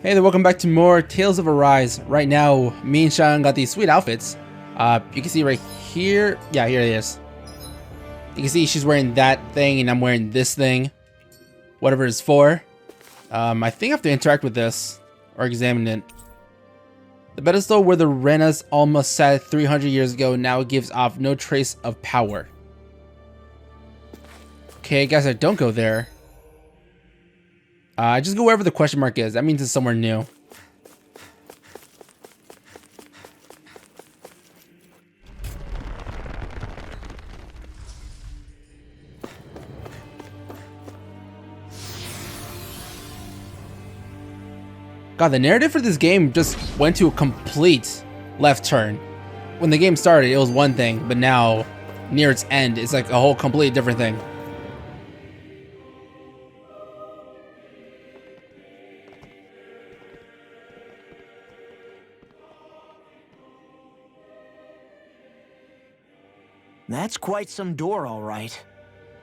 Hey there, welcome back to more Tales of Arise. Right now, me and Shionne got these sweet outfits. You can see right here. Yeah, here it is. You can see she's wearing that thing and I'm wearing this thing. Whatever it's for. I think I have to interact with this or examine it. The pedestal where the Renans almost sat 300 years ago now gives off no trace of power. Okay, guys, I don't go there. I just go wherever the question mark is. That means it's somewhere new. God, the narrative for this game just went to a complete left turn. When the game started, it was one thing, but now, near its end, it's like a whole completely different thing. That's quite some door, all right.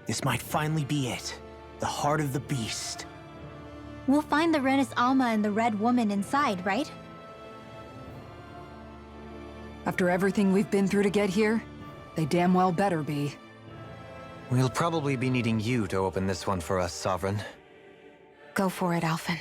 This might finally be it. The heart of the beast. We'll find the Renan Alma and the Red Woman inside, right? After everything we've been through to get here, they damn well better be. We'll probably be needing you to open this one for us, Sovereign. Go for it, Alphen.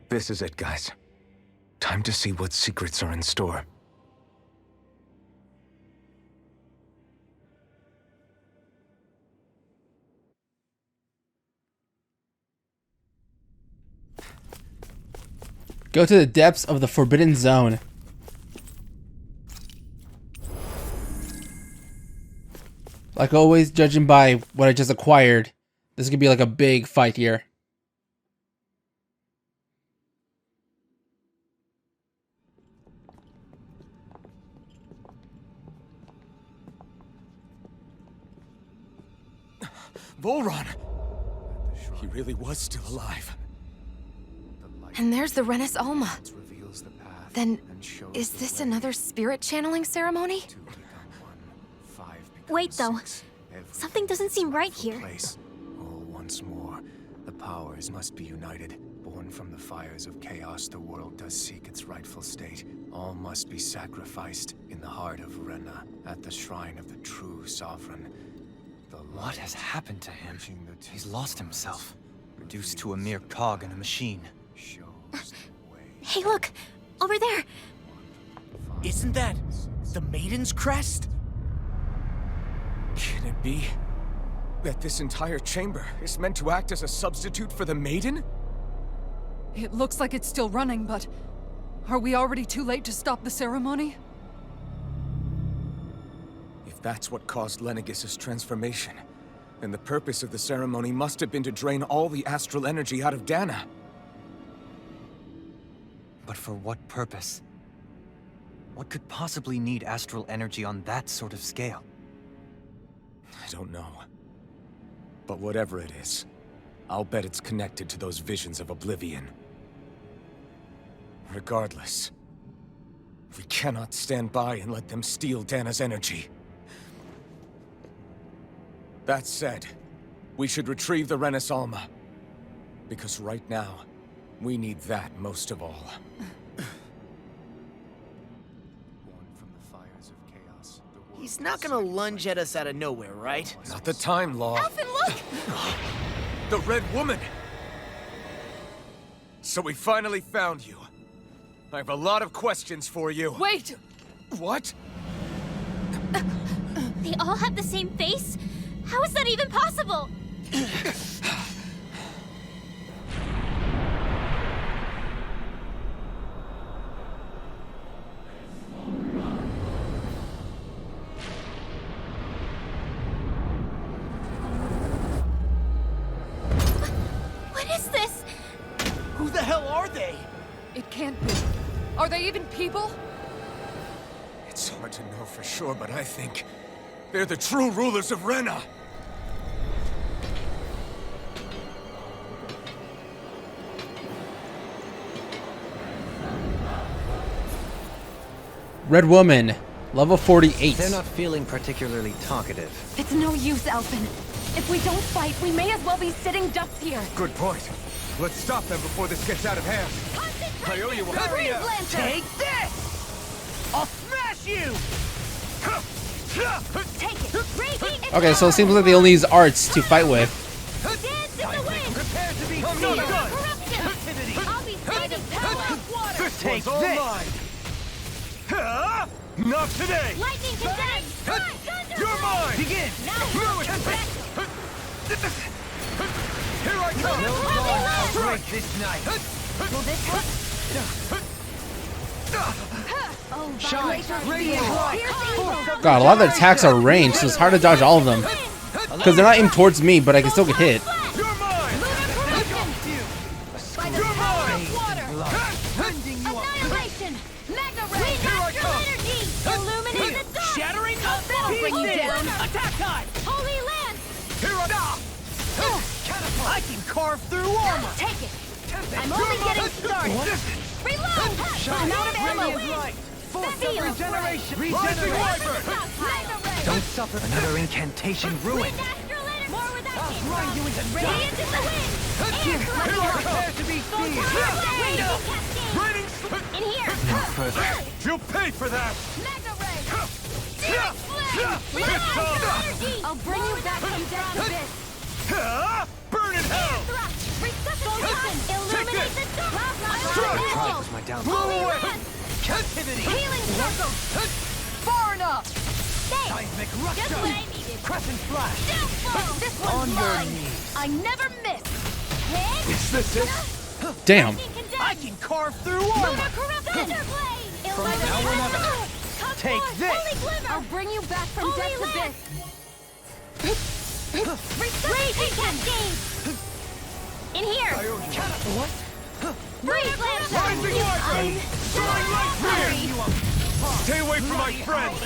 This is it, guys. Time to see what secrets are in store. Go to the depths of the Forbidden Zone. Like always, judging by what I just acquired, this is gonna be like a big fight here. Volron! He really was still alive. And there's the Renan Alma. Then, is this another spirit channeling ceremony? Wait, though. Something doesn't seem right here. Oh, once more, the powers must be united. Born from the fires of chaos, the world does seek its rightful state. All must be sacrificed in the heart of Rena, at the shrine of the true sovereign. What has happened to him? He's lost himself, reduced to a mere cog in a machine. Hey, look! Over there! Isn't that the Maiden's crest? Can it be that this entire chamber is meant to act as a substitute for the Maiden? It looks like it's still running, but are we already too late to stop the ceremony? If that's what caused Lenegis' transformation, then the purpose of the ceremony must have been to drain all the astral energy out of Dahna. But for what purpose? What could possibly need astral energy on that sort of scale? I don't know. But whatever it is, I'll bet it's connected to those visions of oblivion. Regardless, we cannot stand by and let them steal Dahna's energy. That said, we should retrieve the Renan Alma. Because right now, we need that most of all. He's not gonna lunge at us out of nowhere, right? Not the time, Law. Alphen, look! The Red Woman! So we finally found you. I have a lot of questions for you. Wait! What? They all have the same face? How is that even possible? What is this? Who the hell are they? It can't be. Are they even people? It's hard to know for sure, but I think They're the true rulers of Rena. Red woman, level 48. They're not feeling particularly talkative. It's no use, Alphen. If we don't fight, we may as well be sitting ducks here. Good point. Let's stop them before this gets out of hand. I owe you one. Take this! I'll smash you! Take it. Okay, so it seems like they only use arts to fight with. Dance in the wind. Prepare to be Corruption. Activity. I'll be saving power of water. Take this! Not today! Lightning condemned. Thunder. You're mine! Begin! Now Here I come! No law I'll break this night! will this help? Oh, violation. Radiant light! God, a lot of their attacks are ranged, so it's hard to dodge all of them. Because they're not aimed towards me, but I can still get hit. You're mine! By the You're power mine! of water. Bending you up! Annihilation. Mega ray. Here I Astral come. energy. Illuminate the dark. Shattering That'll bring you down. Attack time! Holy lance. Here I go! I can carve through armor! Take it. I'm only getting started. Reload. I'm out of ammo. Feel Regeneration! Rising Wyvern! Don't suffer another incantation ruined. Astral energy. More where that I'll came grind from. you into Radiant in the wind. Here prepare to be Raining in here. Further. You'll pay for that! Mega ray. Searing flame. Energy. I'll bring you back from death abyss. Burn in hell! Thrust. Resuscitation. Illuminate the dark. Pride was my downfall. Holy lance. Captivity! Healing circle. Far enough! Stay. Seismic Just rupture! what I needed. Crescent flash! Downfall. This On one's your mine. knees. I never miss. Hit. Is this it? Damn. I can carve through armor! Lunar corrupt Thunderblade. From now on up. Take this. Holy glimmer. I'll bring you back from death abyss. Raging cascade. In here. What? Freeze lance. Rising Wyvern! Throwing light spear! Stay away from my friends!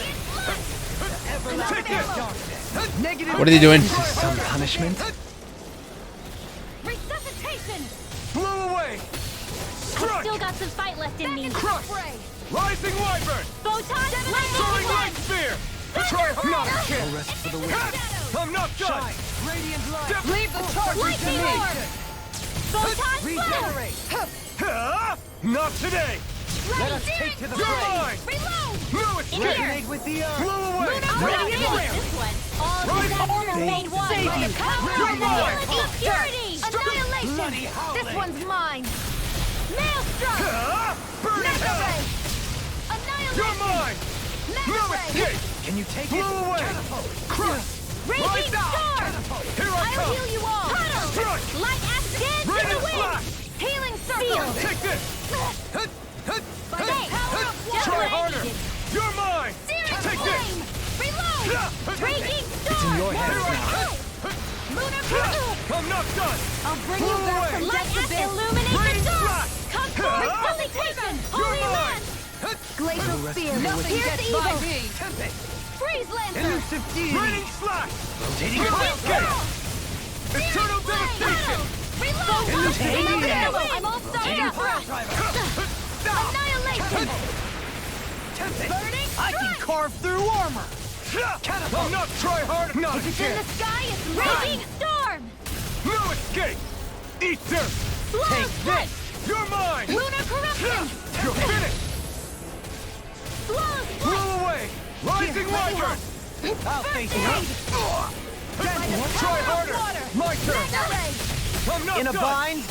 Take this! Negative. What are they doing? Some punishment? Resuscitation. Blow away! Strike! Still got some fight left in me. Crush! Rising Wyvern! Photon. Throwing light spear! Try hard! Not a No chance. rest for the wicked. I'm not done! Shine. Radiant light. Def- Leave the charges to Lightning me. Lord. Photon flow. Regenerate. Not today! Let us take to the You're fray. mine! Reload. No escape! Resonate with the earth. Blow away! Ready and Ready ready. this one. All Right. that honor made one Save by you. the power You're of the mine. ability of purity. Bloody Annihilation. howling. This one's mine. Maelstrom. Burn in Mega hell! ray. You're Annihilation. mine! Mega No ray. escape! Can you take Blow it? away! Crush! Raging Right now. storm. Here I I'll come! heal you all. Tunnel. Strike! Light acid. Dance in Renan the wind. flash! Healing circle. Take this! By the power of just Try what I harder! needed. You're mine! Searing Take this! flame. Reload. Raging storm. It's in your hands More now. out. Lunar crystal. I'm not done! I'll bring Blow you back away. from light acid. Illuminate Rain the dark. flash. Control. Resuscitation. Holy mine. lance. Glacial spear. Nothing Here's gets the by evil. me. Freeze lancer. Elusive deity. Raining slash! Rotating Wind around. swirl. Eternal devastation! Reload. I'm all started up. Annihilation. Burning I can strike. carve through armor. I'm not try hard! Not a In the chance! sky, it's raging storm. No escape! Eat dirt! Slow split. You're mine! Lunar corruption. You're finished! Slow split. Blow away! Rising Wyvern! I'll face it. Try harder! My turn! Mega ray. I'm not In a done! bind.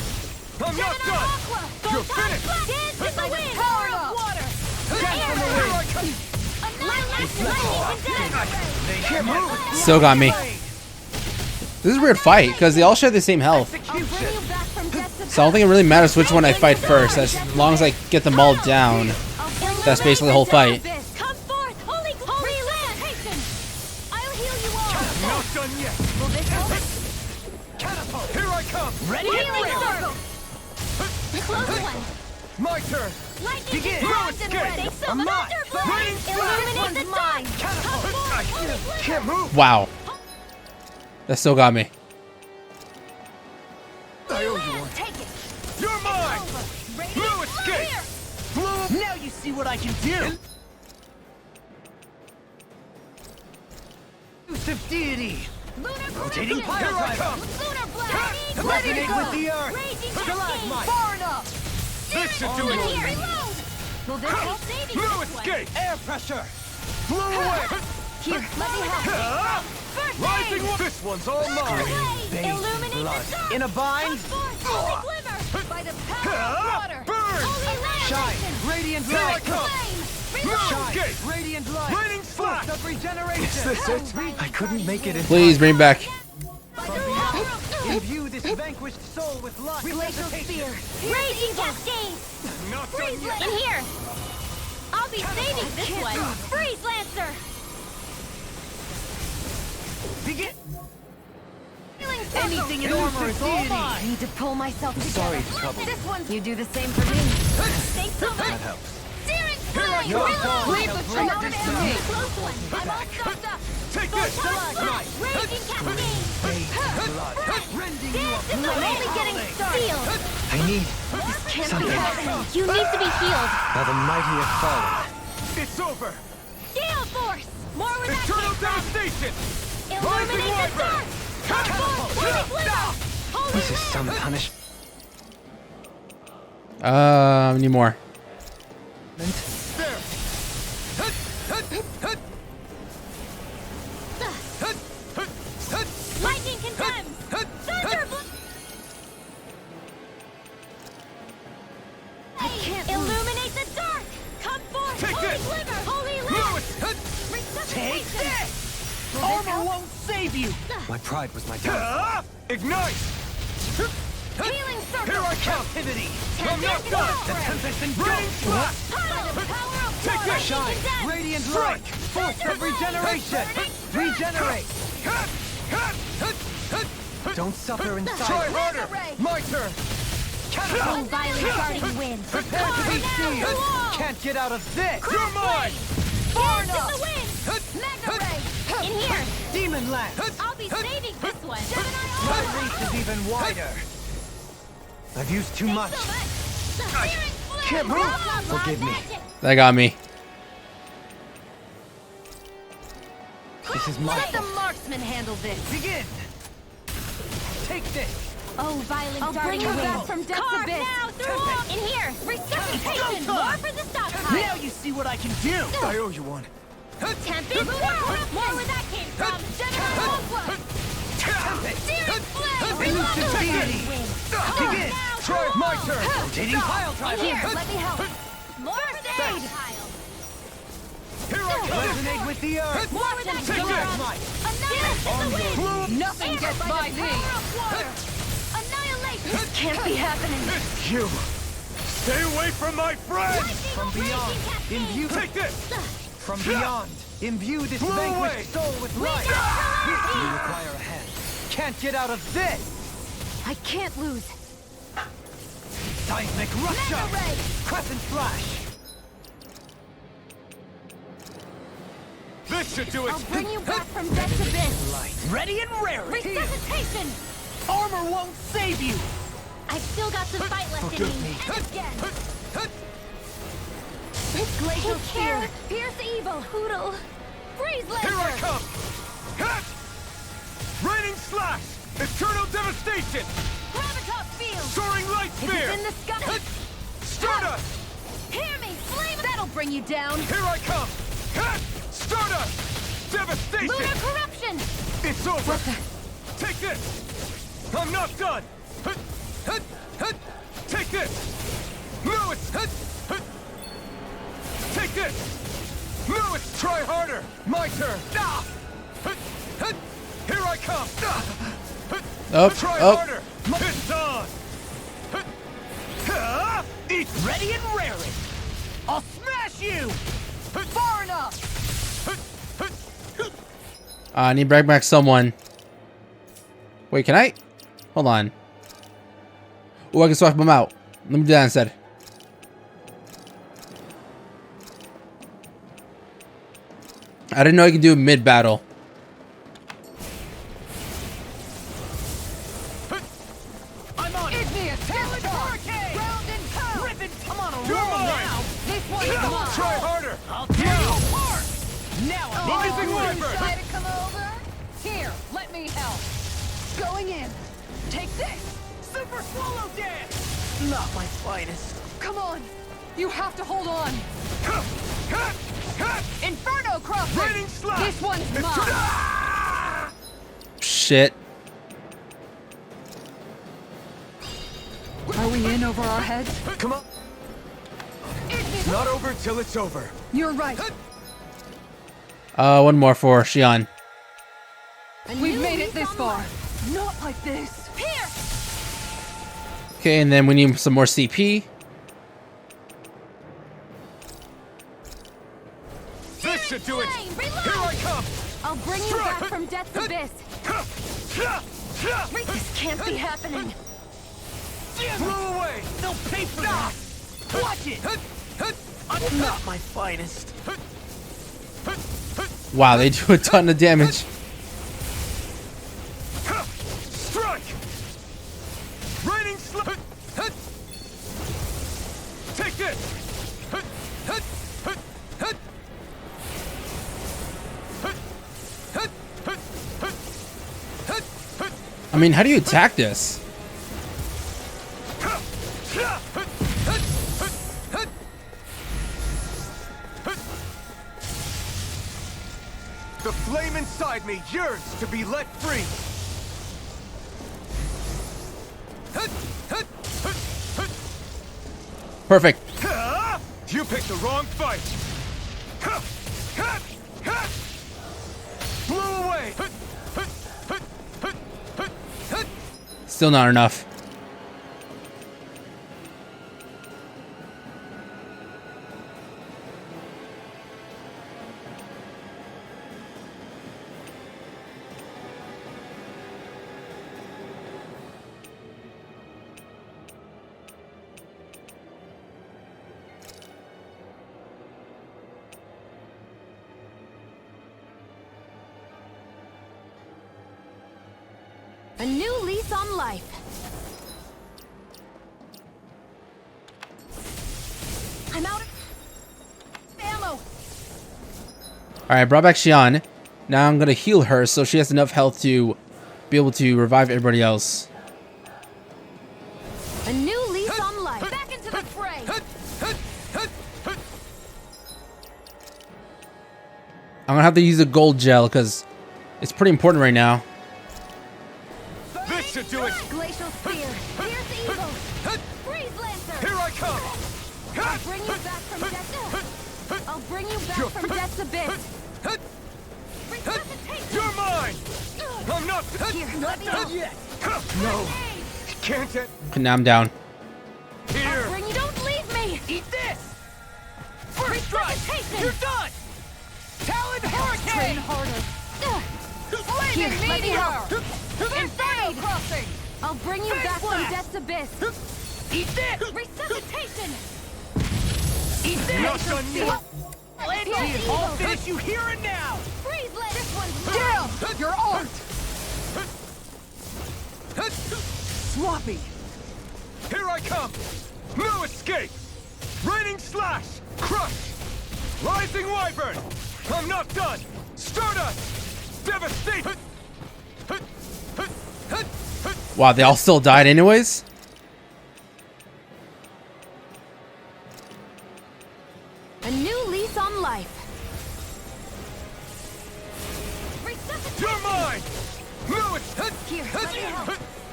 I'm not Gemini done! aqua. You're Photon finished. flash. Dance in the By the wind. power of of water. Here I come! Annihilation. Lightning Can't move. Still got me. This is a weird fight, because they all share the same health. I'll bring you back from death to So I don't think it really matters which one I fight first, as long as I get them all down. That's basically the whole fight. Come forth, holy resuscitation. I'll heal you all. Not done yet! Will this help? Catapult! Here I come! Ready and Healing ready. circle. Close one. My turn! Lightning Begin. primed and ready. Take some I'm not. thunder blast. Illuminate the dark. Come forth, holy glimmer. Can't move. Wow. That still got me. I owe you one. Take it. You're mine. Blue escape. Now you see what I can do. Use of deity. Lunar Rotating corruption. pile driver. Lunar blast. Resonate with the earth. Raging Stalagmite. Far enough. This should do it. Reload. Will there be saving No this one? escape. Air pressure. Blow away. Here, let me help. First Rising aid. one. This one's all mine. Blade. Illuminate the dark. In a bind. Come forth, holy glimmer. By the power of water. Burn. Holy lamp. Shine. Radiant light. Flame. Reload. Shine. Radiant light. Raining slash. Of regeneration. Is this it? I couldn't make it in. Please bring back. Imbue this vanquished soul with light. Glacial spear. Raging cascade. Not done Freeze yet. in here. I'll be saving this one. Freeze lancer. Begin. Healing Anything in armor is all mine. I need to pull myself together. Sorry to trouble you. This one's You do the same for me. thanks so much. That helps. Steering flame. Your Reload. dog Leave shall the break trap. this This day. is a close one. I'm all stopped up. Take Full this. time slash. Raging cascade. Rending you Dance a in the blade. only getting started. I need Can't something. be happening. You need to be healed. Now the mighty have fallen. It's over. Gale force. More where that Eternal came from. devastation. Illuminate the Wyvern. dark. Come forth, holy glimmer. Holy This is some punishment. Need more. There. lightning condemns. Thunder illuminate the dark. Come forth, Take holy this. glimmer, holy lamp. Take this. Armor won't save you. My pride was my downfall. Ignite. Healing circle. Here I captivity. I'm not Tempest done. and The Sovereign. tempest and raining slash. By the power of Take water, this. shine. Radiant light. Force of regeneration. Regenerate. Don't suffer in Try silence. harder. My turn. Oh, violent guarding wind. Prepare to be seized. Can't get out of this. You're mine. Far enough. In the wind. Magna ray. In here. Demon land. I'll be saving this one. Gemini My armor. reach is even wider. I've used too much. Can't move. Forgive me. That got me. This is my Let the marksman handle this. Begin. Take this. Oh, violent I'll bring darting you wind. back from depths Carve abyss. now through all. In here. Resuscitation. Go More time. for the stockpile. Now you see what I can do. I owe you one. Tempest. More where that came from. Gemini Ultra. Searing flame. Elusive deity. Begin. Try my turn. Rotating pile In driver. here. Let me help. More aid. Here I come. Resonate with the earth. More where that Take came this. from. Annihilate the wind. Nothing gets by me. Annihilation. This can't be happening. You. Stay away from my friend. From beyond. Imbue. Take this. From beyond. Imbue this vanquished soul with light. You require a hand. Can't get out of this. I can't lose. Seismic rupture. Crescent flash. This should do it. I'll bring you back from death's abyss. Light. Ready and rarity. Resuscitation. Armor won't save you. I've still got some fight left in Forgive me. me. And again. Glacial Take spear. care. Pierce evil. Poodle. Freeze laser. Here I come. Hit. Raining slash. Eternal devastation. Gravitas field. Soaring light If spear. it's in the sky. Hit. Stardust. Hear me. Flame. That'll bring you down. Here I come. Hit. Stardust. Devastation. Lunar corruption. It's over. Take this. I'm not done. Hit. Hit. Hit. Take this. No, it's hit. Hit. Take this. No, it's try harder. My turn. Ah. Hit. Hit. Here I come. Ah. Hit. Up, Try up. harder. It's on. Hit. Ah. Eat ready and raring. I'll smash you. Hit. Far enough. Hit. Hit. Hit. I need to bring back someone. Wait, can I? Hold on. Oh, I can swap them out. Let me do that instead. I didn't know I could do it mid-battle. I'm on it. Igneous Talent Hurricane. Round and pound. Ribbon. I'm on a roll now. This one is mine. Try harder. I'll tear you apart. Now I'm Rising Wyvern. Try to come over. Here, let me help. Going in. Take this. Super Swallow Dance. Not my finest. Come on! You have to hold on! Inferno Crossing. Raining Slash. This one's mine. Shit. Are we in over our heads? Come on. It's not over till it's over. You're right. One more for Shionne. We've made it this far. Not like this. Here. Okay, and then we need some more CP. This should do it. Flame, reload. Here I come. I'll bring you back from death's abyss. This can't be happening. Blew away. They'll pay for that. Watch it. I'm not my finest. Wow, they do a ton of damage. Strike. Raining Slash. Take this. I mean, how do you attack this? The flame inside me yearns to be let free. Perfect. You picked the wrong fight. Blew away. Still not enough. A new lease on life. I'm out of ammo. Alright, brought back Shionne. Now I'm gonna heal her so she has enough health to be able to revive everybody else. A new lease on life. Back into the fray. I'm gonna have to use a gold gel because it's pretty important right now. This should do it. Glacial spear. Here's evil. Freeze lancer. Here I come. I'll bring you back from death. I'll bring you back from death's abyss. Resuscitate. You're mine. I'm not Here, let me help. yet. No. Can't it. Okay, now I'm down. Here. I'll bring you. Don't leave me. Eat this. First strike. You're done. Talent Hurricane. Train harder. Here, let me help. Inferno Crossing! I'll bring you back from death's abyss. Eat this. Resuscitation. Eat this. Not done yet. I'll finish you here and now. Freeze let this one's Down! mine. Your art! Sloppy. Here I come. No escape. Raining Slash. Crush. Rising Wyvern. I'm not done. Stardust. Devastate. Wow, they all still died anyways? A new lease on life. You're mine. No escape. Here, let me help.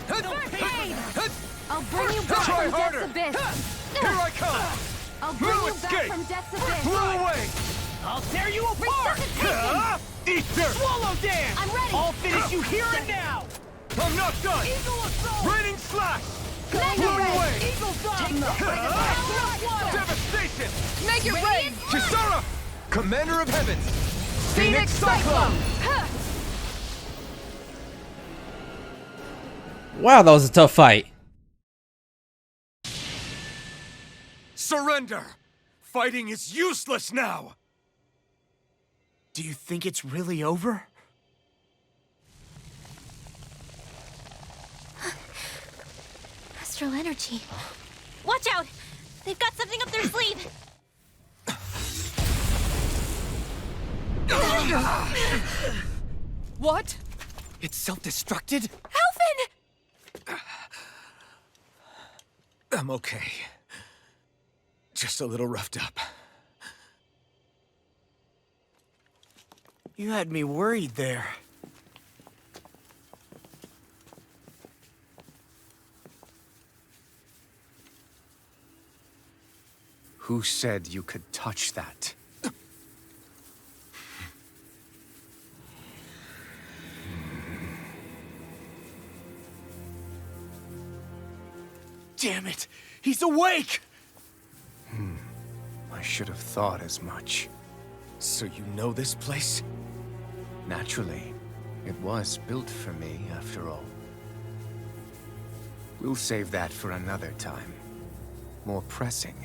First aid. I'll bring you back Try from harder. death's abyss. Here I come. I'll bring No you back escape. from death's abyss. Blew away. I'll tear you apart. Ether. Swallow dance. I'm ready. I'll finish you here and now. I'm not done. Eagle assault. Raining Slash. Make Blew it rain. away. Eagle thumb. Devastation. Make it rain! Kisara. Commander of Heavens. Phoenix Cyclone! Wow, that was a tough fight. Surrender. Fighting is useless now. Do you think it's really over? Astral energy. Watch out! They've got something up their sleeve! What? It's self-destructed? Alphen! I'm okay. Just a little roughed up. You had me worried there. Who said you could touch that? Damn it! He's awake! I should have thought as much. So you know this place? Naturally. It was built for me, after all. We'll save that for another time. More pressing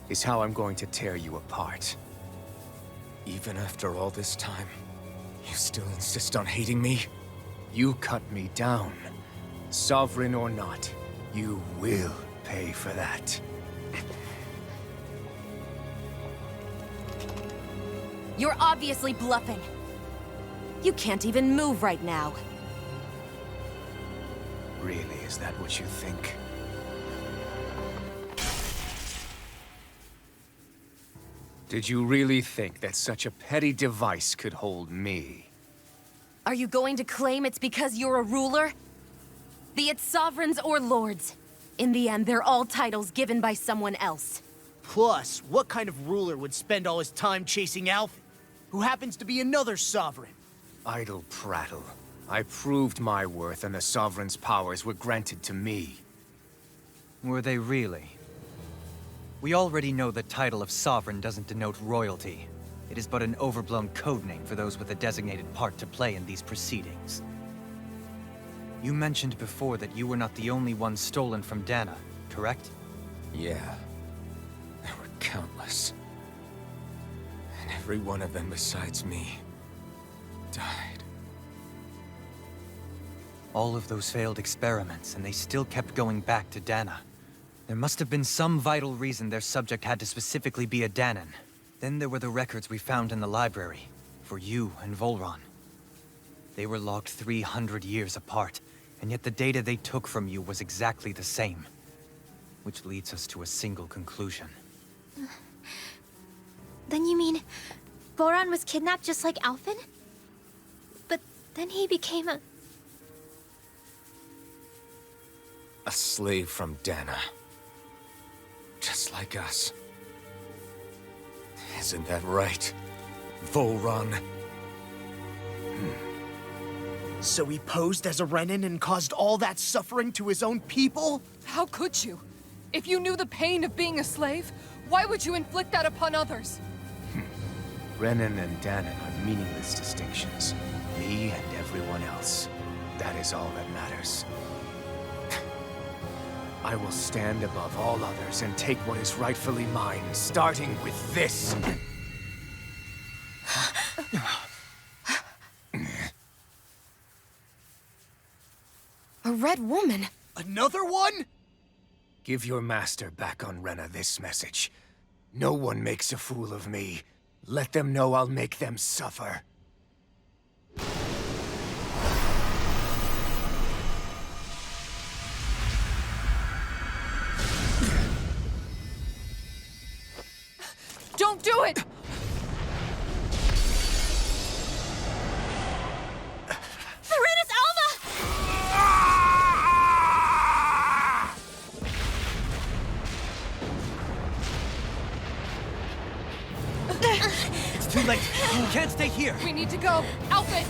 is how I'm going to tear you apart. Even after all this time, you still insist on hating me? You cut me down. Sovereign or not, you will pay for that. You're obviously bluffing. You can't even move right now. Really, is that what you think? Did you really think that such a petty device could hold me? Are you going to claim it's because you're a ruler? Be it sovereigns or lords. In the end, they're all titles given by someone else. Plus, what kind of ruler would spend all his time chasing Alphen, who happens to be another sovereign? Idle prattle. I proved my worth and the Sovereign's powers were granted to me. Were they really? We already know the title of Sovereign doesn't denote royalty. It is but an overblown codename for those with a designated part to play in these proceedings. You mentioned before that you were not the only one stolen from Dahna, correct? Yeah. There were countless. And every one of them besides me died. All of those failed experiments, and they still kept going back to Dahna. There must have been some vital reason their subject had to specifically be a Dahnan. Then there were the records we found in the library, for you and Volron. They were logged 300 years apart, and yet the data they took from you was exactly the same. Which leads us to a single conclusion. Then you mean Volron was kidnapped just like Alphen? But then he became a slave from Dahna. Just like us. Isn't that right, Volron? So he posed as a Renan and caused all that suffering to his own people? How could you? If you knew the pain of being a slave, why would you inflict that upon others? Renan and Dahnan are meaningless distinctions. Me and everyone else. That is all that matters. I will stand above all others and take what is rightfully mine, starting with this. A red woman? Another one? Give your master back on Rena this message. No one makes a fool of me. Let them know I'll make them suffer. Don't do it! Renan Alma! It's too late! You can't stay here! We need to go! Alphen!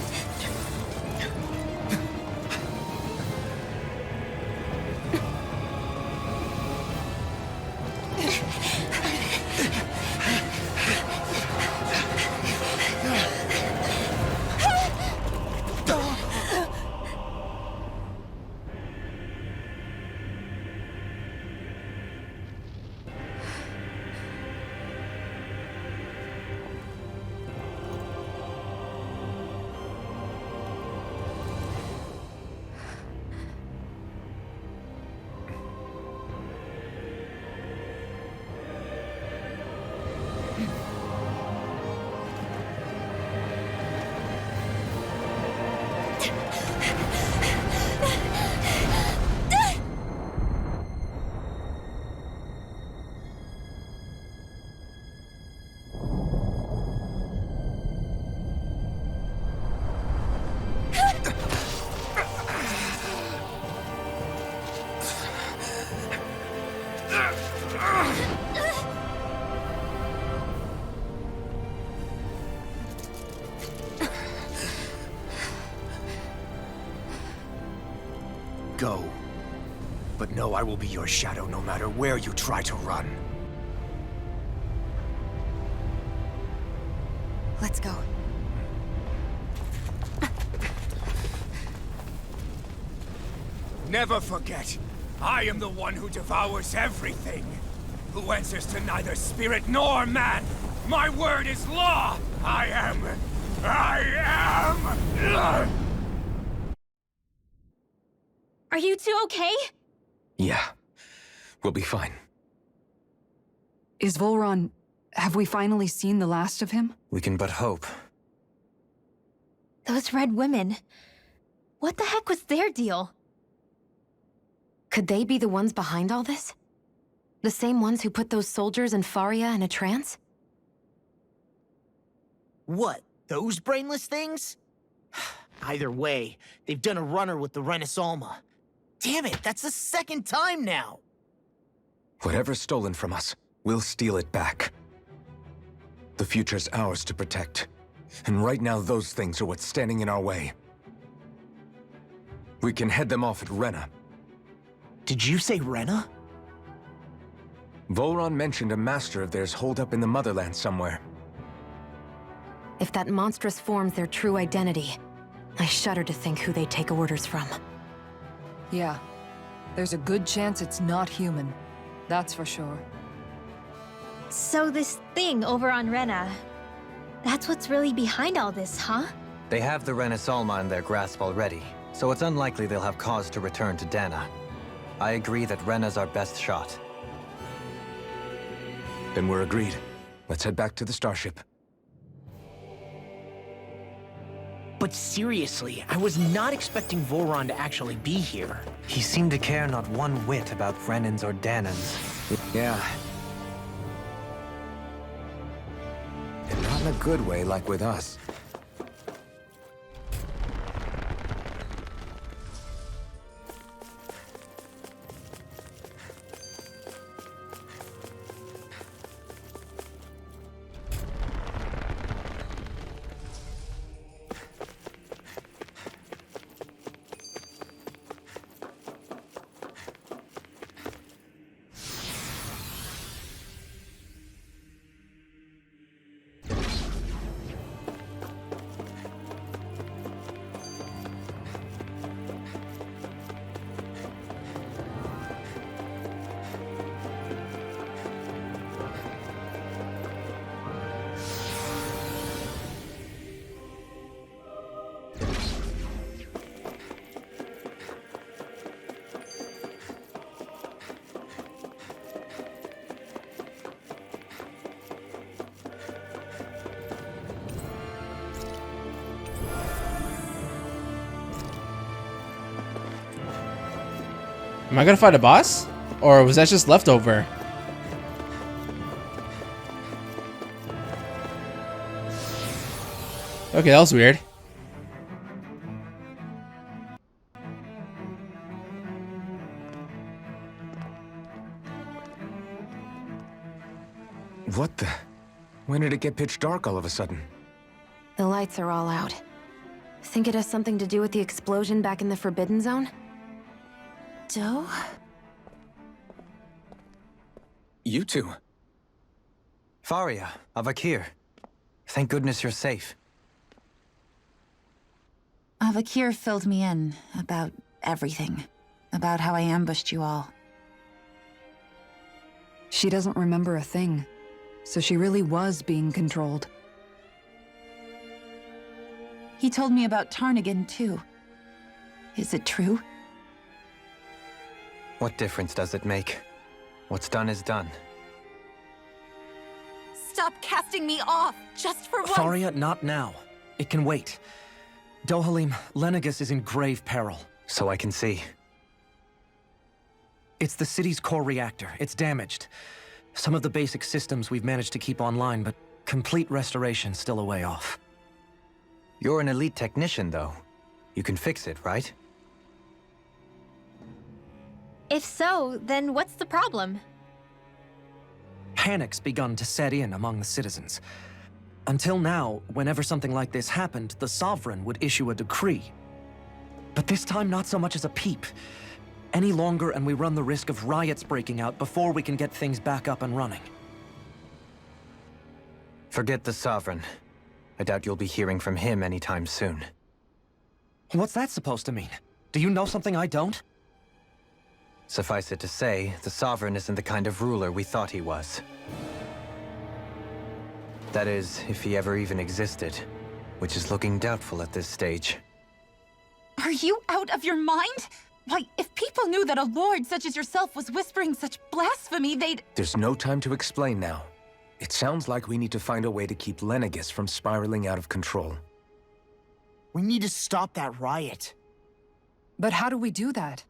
go. But know I will be your shadow no matter where you try to run. Let's go. Never forget, I am the one who devours everything. Who answers to neither spirit nor man. My word is law! I am... Are you two okay? Yeah, we'll be fine. Is Volron... Have we finally seen the last of him? We can but hope. Those red women. What the heck was their deal? Could they be the ones behind all this? The same ones who put those soldiers and Faria in a trance? What, those brainless things? Either way, they've done a runner with the Renasalma. Damn it, that's the second time now! Whatever's stolen from us, we'll steal it back. The future's ours to protect. And right now those things are what's standing in our way. We can head them off at Rena. Did you say Rena? Volron mentioned a master of theirs holed up in the motherland somewhere. If that monstrous form's their true identity, I shudder to think who they take orders from. Yeah. There's a good chance it's not human. That's for sure. So this thing over on Rena, that's what's really behind all this, huh? They have the Renasalma in their grasp already, so it's unlikely they'll have cause to return to Dahna. I agree that Rena's our best shot. Then we're agreed. Let's head back to the starship. But seriously, I was not expecting Volron to actually be here. He seemed to care not one whit about Renans or Dahnans. Yeah. And not in a good way like with us. Am I gonna fight a boss? Or was that just leftover? Okay, that was weird. What the? When did it get pitch dark all of a sudden? The lights are all out. Think it has something to do with the explosion back in the Forbidden Zone? Doe? You two. Faria, Avakir. Thank goodness you're safe. Avakir filled me in about everything. About how I ambushed you all. She doesn't remember a thing. So she really was being controlled. He told me about Tarnagin, too. Is it true? What difference does it make? What's done is done. Stop casting me off, just for once! Faria, not now. It can wait. Dohalim, Lenegis is in grave peril. So I can see. It's the city's core reactor. It's damaged. Some of the basic systems we've managed to keep online, but complete restoration's still a way off. You're an elite technician, though. You can fix it, right? If so, then what's the problem? Panic's begun to set in among the citizens. Until now, whenever something like this happened, the Sovereign would issue a decree. But this time, not so much as a peep. any longer and we run the risk of riots breaking out before we can get things back up and running. Forget the Sovereign. I doubt you'll be hearing from him anytime soon. What's that supposed to mean? Do you know something I don't? Suffice it to say, the Sovereign isn't the kind of ruler we thought he was. That is, if he ever even existed, which is looking doubtful at this stage. Are you out of your mind? Why, if people knew that a lord such as yourself was whispering such blasphemy, they'd... There's no time to explain now. It sounds like we need to find a way to keep Lenegis from spiraling out of control. We need to stop that riot. But how do we do that?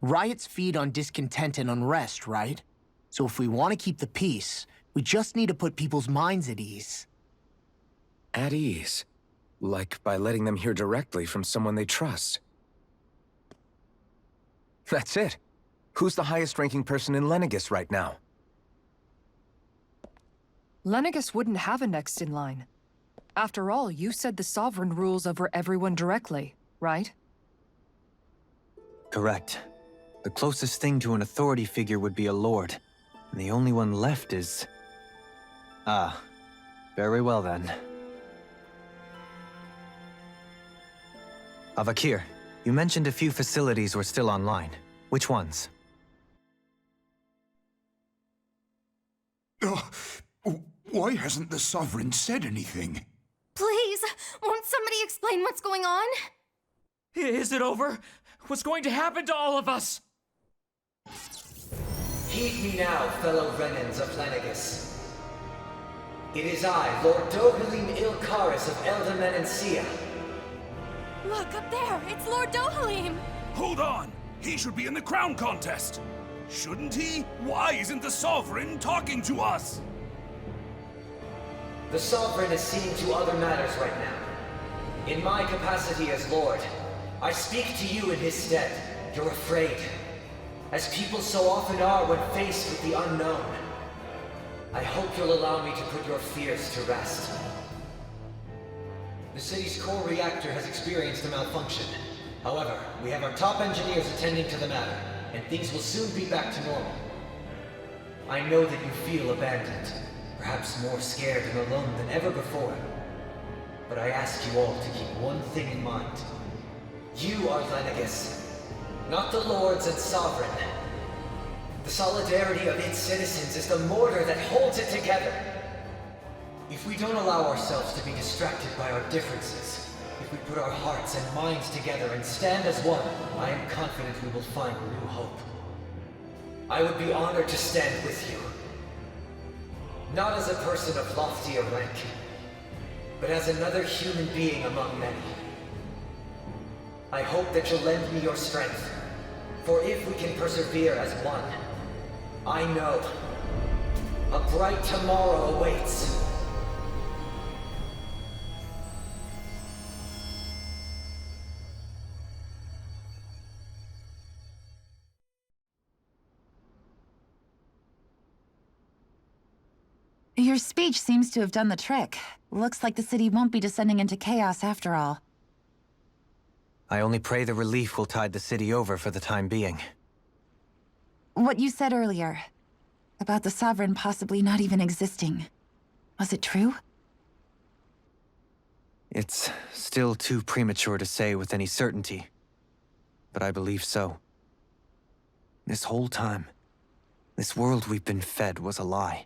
Riots feed on discontent and unrest, right? So if we want to keep the peace, we just need to put people's minds at ease. At ease? Like by letting them hear directly from someone they trust. That's it. Who's the highest-ranking person in Lenegis right now? Lenegis wouldn't have a next in line. After all, you said the Sovereign rules over everyone directly, right? Correct. The closest thing to an authority figure would be a lord, and the only one left is... Ah, very well then. Avakir, you mentioned a few facilities were still online. Which ones? Why hasn't the Sovereign said anything? Please, won't somebody explain what's going on? Is it over? What's going to happen to all of us? Heed me now, fellow Renans of Lenegis. It is I, Lord Dohalim Qaras of Eldaman and Sia. Look, up there! It's Lord Dohalim! Hold on! He should be in the crown contest! Shouldn't he? Why isn't the Sovereign talking to us? The Sovereign is seeing to other matters right now. In my capacity as Lord, I speak to you in his stead. You're afraid, as people so often are when faced with the unknown. I hope you'll allow me to put your fears to rest. The city's core reactor has experienced a malfunction. However, we have our top engineers attending to the matter, and things will soon be back to normal. I know that you feel abandoned, perhaps more scared and alone than ever before. But I ask you all to keep one thing in mind. You are Lenegis, not the Lords and Sovereign. The solidarity of its citizens is the mortar that holds it together. If we don't allow ourselves to be distracted by our differences, if we put our hearts and minds together and stand as one, I am confident we will find new hope. I would be honored to stand with you. Not as a person of loftier rank, but as another human being among many. I hope that you'll lend me your strength, for if we can persevere as one, I know a bright tomorrow awaits. Your speech seems to have done the trick. Looks like the city won't be descending into chaos after all. I only pray the relief will tide the city over for the time being. What you said earlier, about the Sovereign possibly not even existing, was it true? It's still too premature to say with any certainty, but I believe so. This whole time, this world we've been fed was a lie,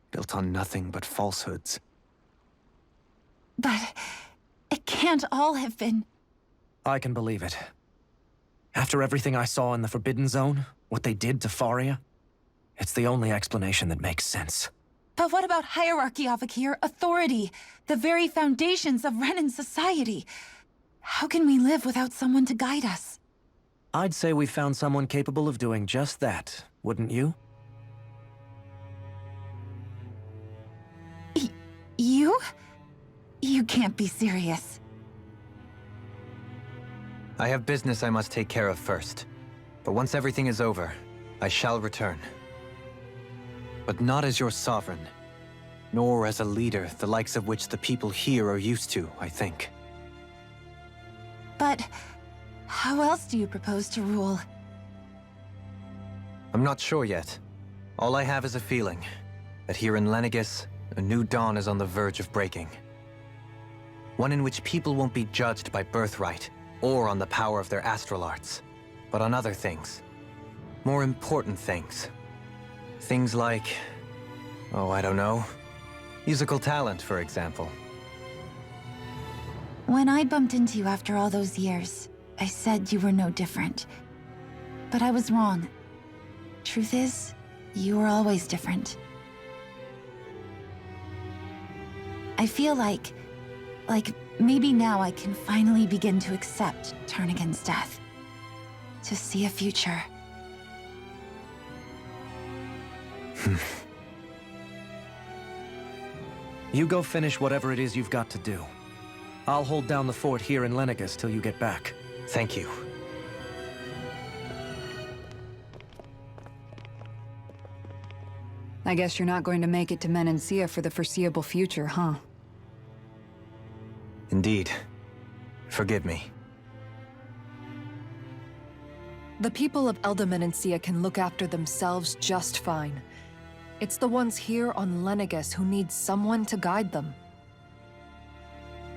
built on nothing but falsehoods. But it can't all have been... I can believe it. After everything I saw in the Forbidden Zone, what they did to Faria, it's the only explanation that makes sense. But what about hierarchy, Avakir? Authority? The very foundations of Renan society? How can we live without someone to guide us? I'd say we found someone capable of doing just that, wouldn't you? You? You can't be serious. I have business I must take care of first. But once everything is over, I shall return. But not as your sovereign, nor as a leader the likes of which the people here are used to, I think. But How else do you propose to rule? I'm not sure yet. All I have is a feeling that here in Lenegis, a new dawn is on the verge of breaking. One in which people won't be judged by birthright or on the power of their astral arts, but on other things. More important things. Things like, oh, I don't know, musical talent, for example. When I bumped into you after all those years, I said you were no different. But I was wrong. Truth is, you were always different. I feel like maybe now I can finally begin to accept Turnagain's death. To see a future. You go finish whatever it is you've got to do. I'll hold down the fort here in Lenegis till you get back. Thank you. I guess you're not going to make it to Menancia for the foreseeable future, huh? Indeed. Forgive me. The people of Elda Menancia can look after themselves just fine. It's the ones here on Lenegis who need someone to guide them.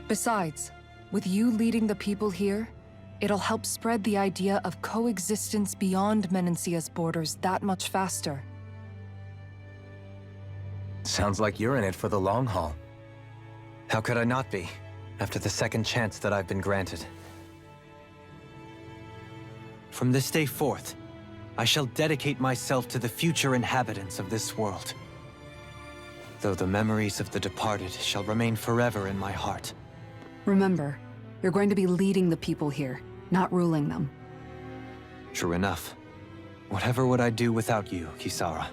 Besides, with you leading the people here, it'll help spread the idea of coexistence beyond Menancia's borders that much faster. Sounds like you're in it for the long haul. How could I not be, after the second chance that I've been granted? From this day forth, I shall dedicate myself to the future inhabitants of this world. Though the memories of the departed shall remain forever in my heart. Remember, you're going to be leading the people here, not ruling them. True enough. Whatever would I do without you, Kisara?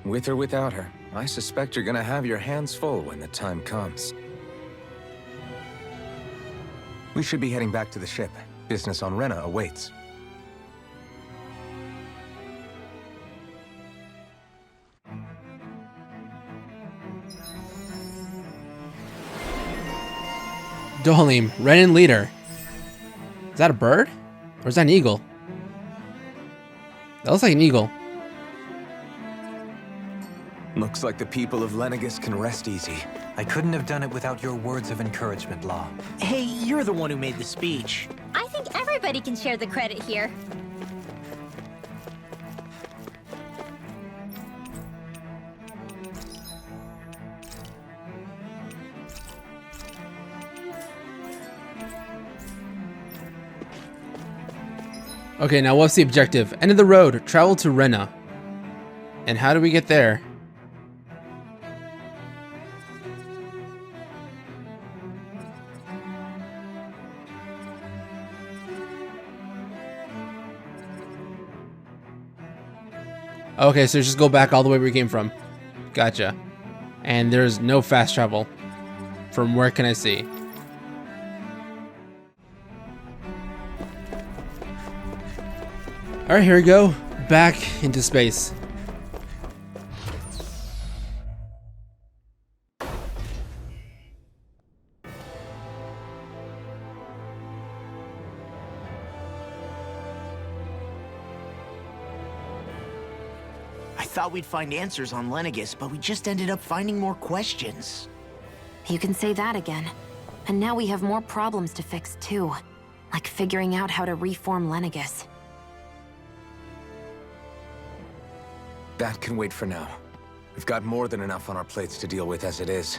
With or without her, I suspect you're gonna have your hands full when the time comes. We should be heading back to the ship. Business on Rena awaits. Dohalim, Renan leader. Is that a bird? Or is that an eagle? That looks like an eagle. Looks like the people of Lenegis can rest easy. I couldn't have done it without your words of encouragement, Law. Hey, you're the one who made the speech. I think everybody can share the credit here. Okay, now what's the objective? End of the road, travel to Rena. And how do we get there? Okay, so just go back all the way where we came from. Gotcha. And there's no fast travel. From where can I see? Alright, here we go. Back into space. I thought we'd find answers on Lenegis, but we just ended up finding more questions. You can say that again. And now we have more problems to fix too. Like figuring out how to reform Lenegis. That can wait for now. We've got more than enough on our plates to deal with as it is.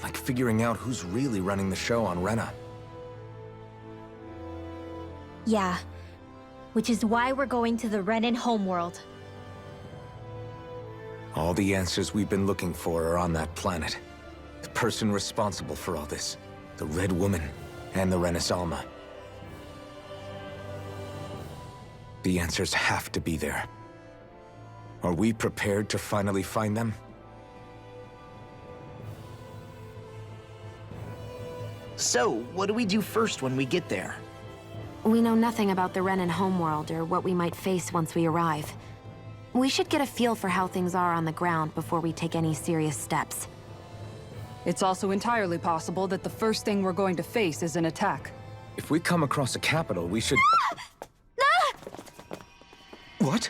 Like figuring out who's really running the show on Rena. Yeah. Which is why we're going to the Renan homeworld. All the answers we've been looking for are on that planet. The person responsible for all this. The Red Woman and the Renasalma. The answers have to be there. Are we prepared to finally find them? So, what do we do first when we get there? We know nothing about the Renan homeworld or what we might face once we arrive. We should get a feel for how things are on the ground before we take any serious steps. It's also entirely possible that the first thing we're going to face is an attack. If we come across a capital, we should... What?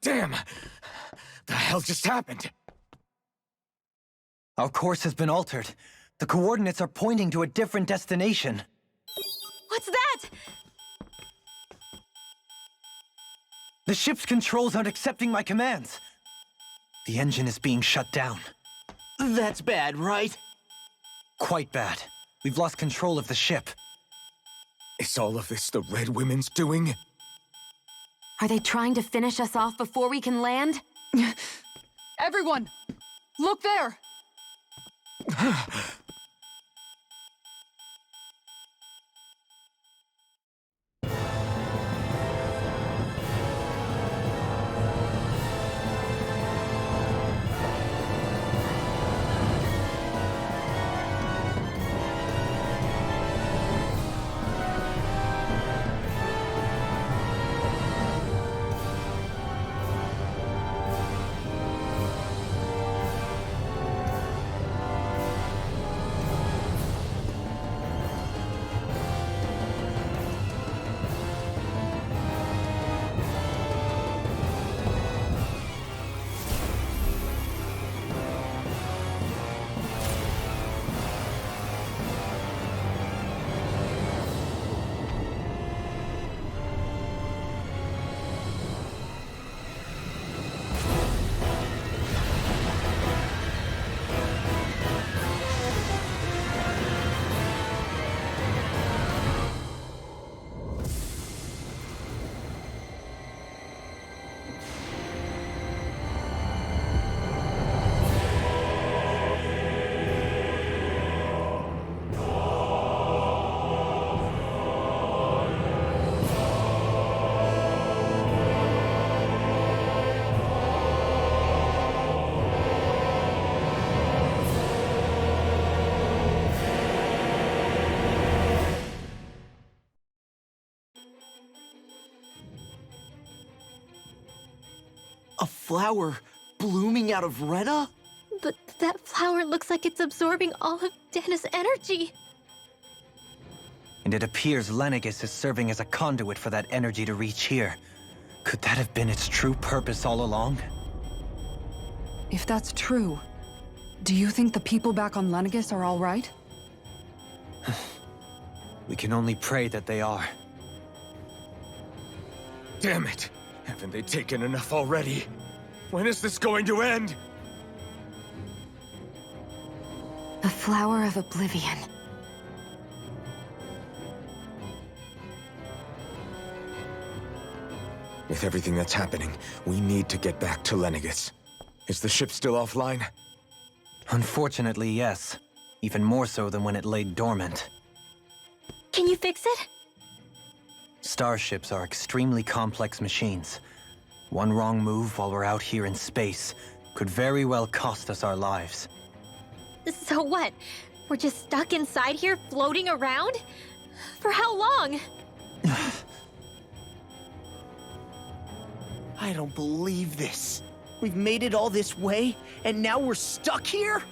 Damn! The hell just happened? Our course has been altered. The coordinates are pointing to a different destination. What's that? The ship's controls aren't accepting my commands. The engine is being shut down. That's bad, right? Quite bad. We've lost control of the ship. Is all of this the Red Women's doing? Are they trying to finish us off before we can land? Everyone! Look there! A flower blooming out of Rena? But that flower looks like it's absorbing all of Dahna's energy. And it appears Lenegis is serving as a conduit for that energy to reach here. Could that have been its true purpose all along? If that's true, do you think the people back on Lenegis are all right? We can only pray that they are. Damn it! Haven't they taken enough already? When is this going to end? The Flower of Oblivion. With everything that's happening, we need to get back to Lenegis. Is the ship still offline? Unfortunately, yes. Even more so than when it lay dormant. Can you fix it? Starships are extremely complex machines. One wrong move while we're out here in space could very well cost us our lives. So what? We're just stuck inside here, floating around? For how long? I don't believe this. We've made it all this way, and now we're stuck here?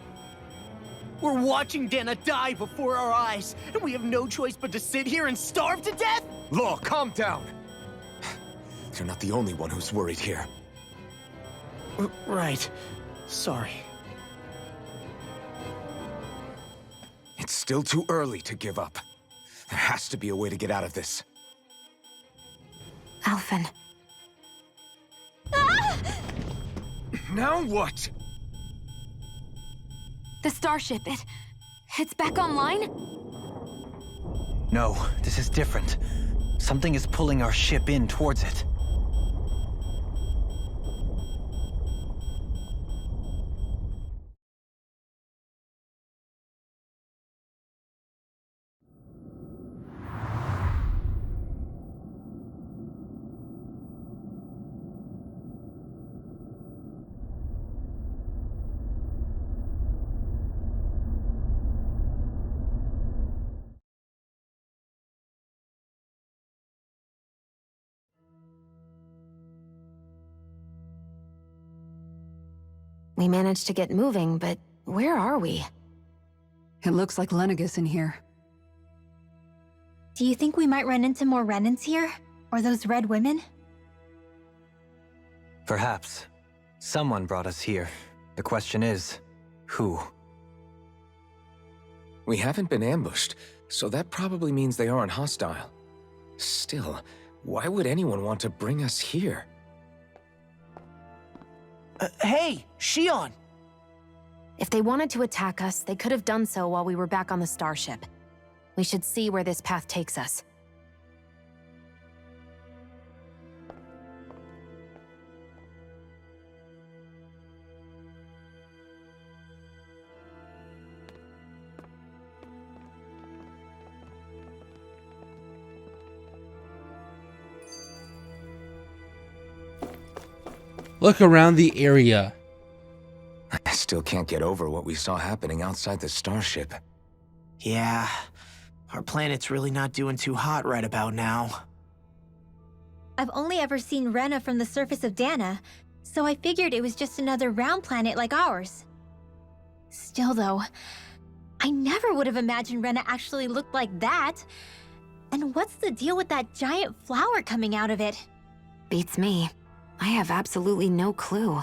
We're watching Dahna die before our eyes, and we have no choice but to sit here and starve to death? Law, calm down! You're not the only one who's worried here. Right. Sorry. It's still too early to give up. There has to be a way to get out of this. Alphen. Now what? The starship, it's back online? No, this is different. Something is pulling our ship in towards it. We managed to get moving, but where are we? It looks like Lenegis in here. Do you think we might run into more Renans here? Or those red women? Perhaps. Someone brought us here. The question is, who? We haven't been ambushed, so that probably means they aren't hostile. Still, why would anyone want to bring us here? Hey, Shionne! If they wanted to attack us, they could have done so while we were back on the starship. We should see where this path takes us. Look around the area. I still can't get over what we saw happening outside the starship. Yeah, our planet's really not doing too hot right about now. I've only ever seen Rena from the surface of Dahna, so I figured it was just another round planet like ours. Still though, I never would have imagined Rena actually looked like that. And what's the deal with that giant flower coming out of it? Beats me. I have absolutely no clue.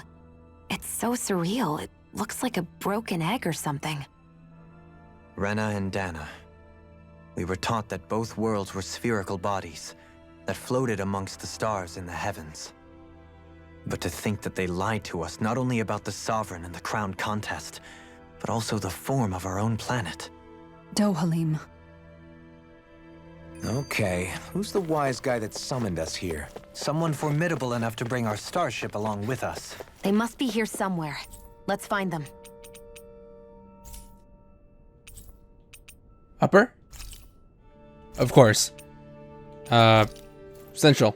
It's so surreal. It looks like a broken egg or something. Rena and Dahna. We were taught that both worlds were spherical bodies that floated amongst the stars in the heavens. But to think that they lied to us not only about the Sovereign and the crown contest, but also the form of our own planet. Dohalim. Okay, who's the wise guy that summoned us here? Someone formidable enough to bring our starship along with us. They must be here somewhere. Let's find them. Upper? Of course. Central.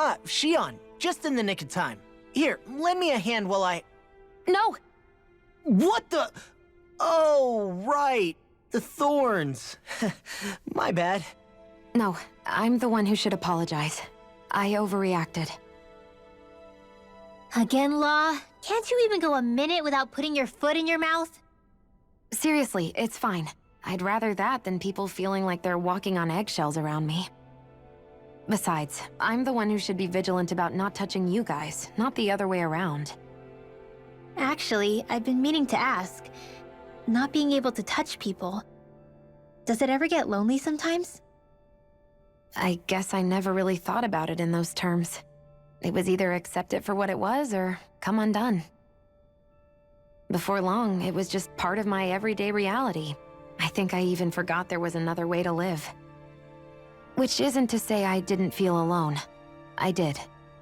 Ah, Shionne, just in the nick of time. Here, lend me a hand while I... No! What the... Oh, right. The thorns. My bad. No, I'm the one who should apologize. I overreacted. Again, Law? Can't you even go a minute without putting your foot in your mouth? Seriously, it's fine. I'd rather that than people feeling like they're walking on eggshells around me. Besides, I'm the one who should be vigilant about not touching you guys, not the other way around. Actually, I've been meaning to ask. Not being able to touch people, does it ever get lonely sometimes? I guess I never really thought about it in those terms. It was either accept it for what it was or come undone. Before long, it was just part of my everyday reality. I think I even forgot there was another way to live. Which isn't to say I didn't feel alone. I did.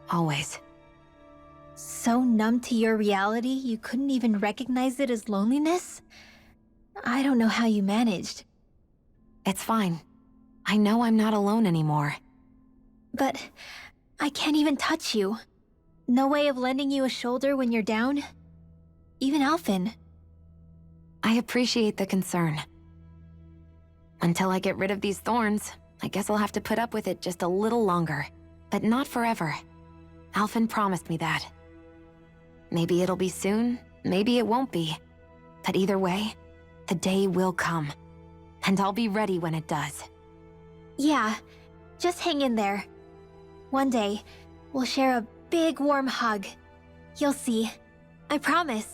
Always. So numb to your reality, you couldn't even recognize it as loneliness? I don't know how you managed. It's fine. I know I'm not alone anymore. But I can't even touch you. No way of lending you a shoulder when you're down? Even Alphen. I appreciate the concern. Until I get rid of these thorns, I guess I'll have to put up with it just a little longer. But not forever. Alphen promised me that. Maybe it'll be soon, maybe it won't be. But either way, the day will come. And I'll be ready when it does. Yeah, just hang in there. One day, we'll share a big warm hug. You'll see. I promise.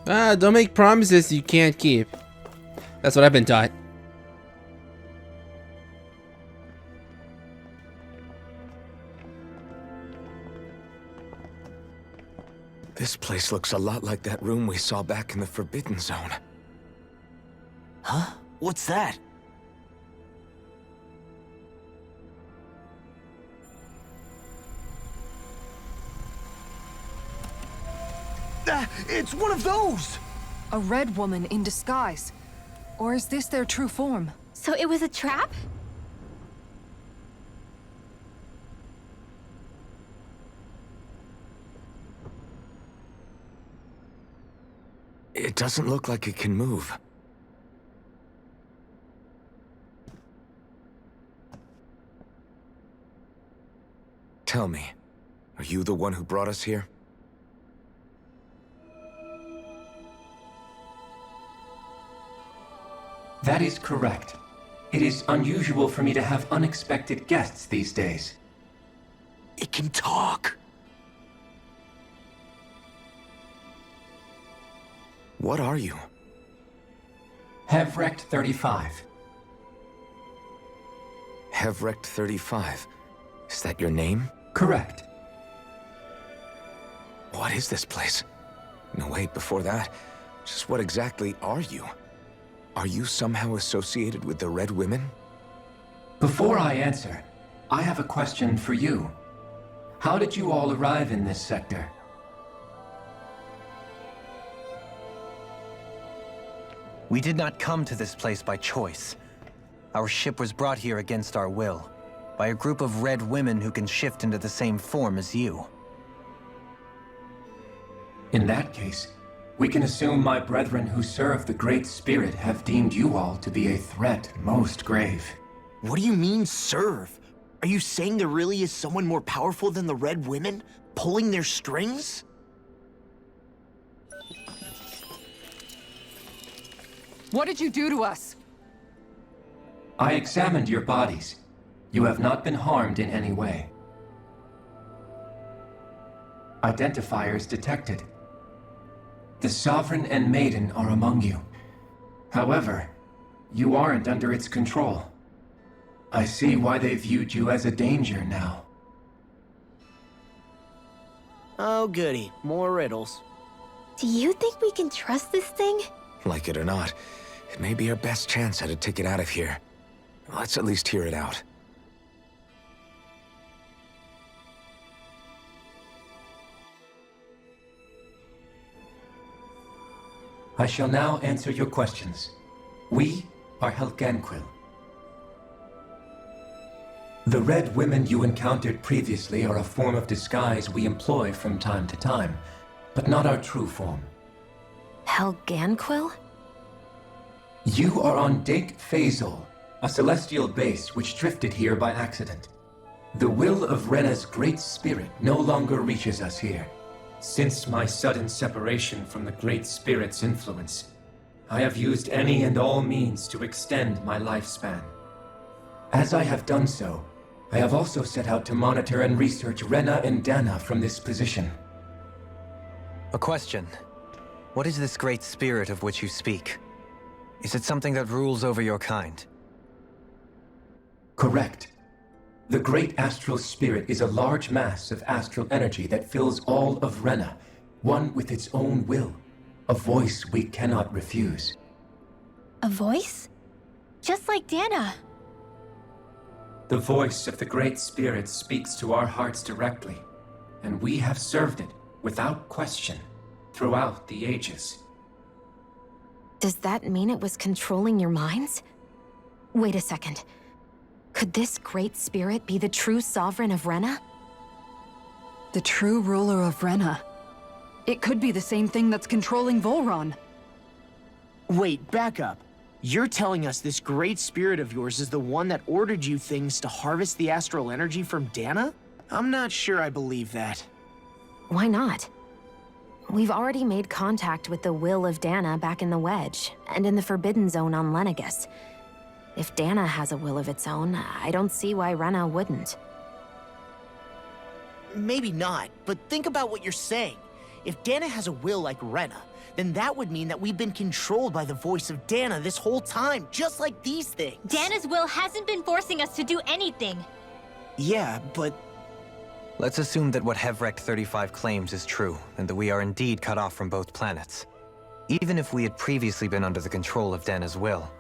Don't make promises you can't keep. That's what I've been taught. This place looks a lot like that room we saw back in the Forbidden Zone. Huh? What's that? It's one of those! A red woman in disguise. Or is this their true form? So it was a trap? It doesn't look like it can move. Tell me, are you the one who brought us here? That is correct. It is unusual for me to have unexpected guests these days. It can talk. What are you? Hevrect 35. Hevrect 35. Is that your name? Correct. What is this place? No, wait, before that, just what exactly are you? Are you somehow associated with the Red Women? Before I answer, I have a question for you. How did you all arrive in this sector? We did not come to this place by choice. Our ship was brought here against our will, by a group of red women who can shift into the same form as you. In that case, we can assume my brethren who serve the Great Spirit have deemed you all to be a threat most grave. What do you mean, serve? Are you saying there really is someone more powerful than the Red Women, pulling their strings? What did you do to us? I examined your bodies. You have not been harmed in any way. Identifiers detected. The Sovereign and Maiden are among you. However, you aren't under its control. I see why they viewed you as a danger now. Oh goody, more riddles. Do you think we can trust this thing? Like it or not, it may be our best chance at a ticket out of here. Let's at least hear it out. I shall now answer your questions. We are Helganquil. The Red Women you encountered previously are a form of disguise we employ from time to time, but not our true form. Helganquil? You are on Dake Phasol, a celestial base which drifted here by accident. The will of Rena's Great Spirit no longer reaches us here. Since my sudden separation from the Great Spirit's influence, I have used any and all means to extend my lifespan. As I have done so, I have also set out to monitor and research Rena and Dahna from this position. A question. What is this Great Spirit of which you speak? Is it something that rules over your kind? Correct. The Great Astral Spirit is a large mass of astral energy that fills all of Rena, one with its own will, a voice we cannot refuse. A voice? Just like Dahna. The voice of the Great Spirit speaks to our hearts directly, and we have served it, without question, throughout the ages. Does that mean it was controlling your minds? Wait a second. Could this Great Spirit be the true Sovereign of Rena? The true ruler of Rena. It could be the same thing that's controlling Volron. Wait, back up. You're telling us this Great Spirit of yours is the one that ordered you things to harvest the astral energy from Dahna? I'm not sure I believe that. Why not? We've already made contact with the will of Dahna back in the Wedge, and in the Forbidden Zone on Lenegus. If Dahna has a will of its own, I don't see why Rena wouldn't. Maybe not, but think about what you're saying. If Dahna has a will like Rena, then that would mean that we've been controlled by the voice of Dahna this whole time, just like these things. Dana's will hasn't been forcing us to do anything. Yeah, but... Let's assume that what Hevrecht 35 claims is true, and that we are indeed cut off from both planets. Even if we had previously been under the control of Dahna's will,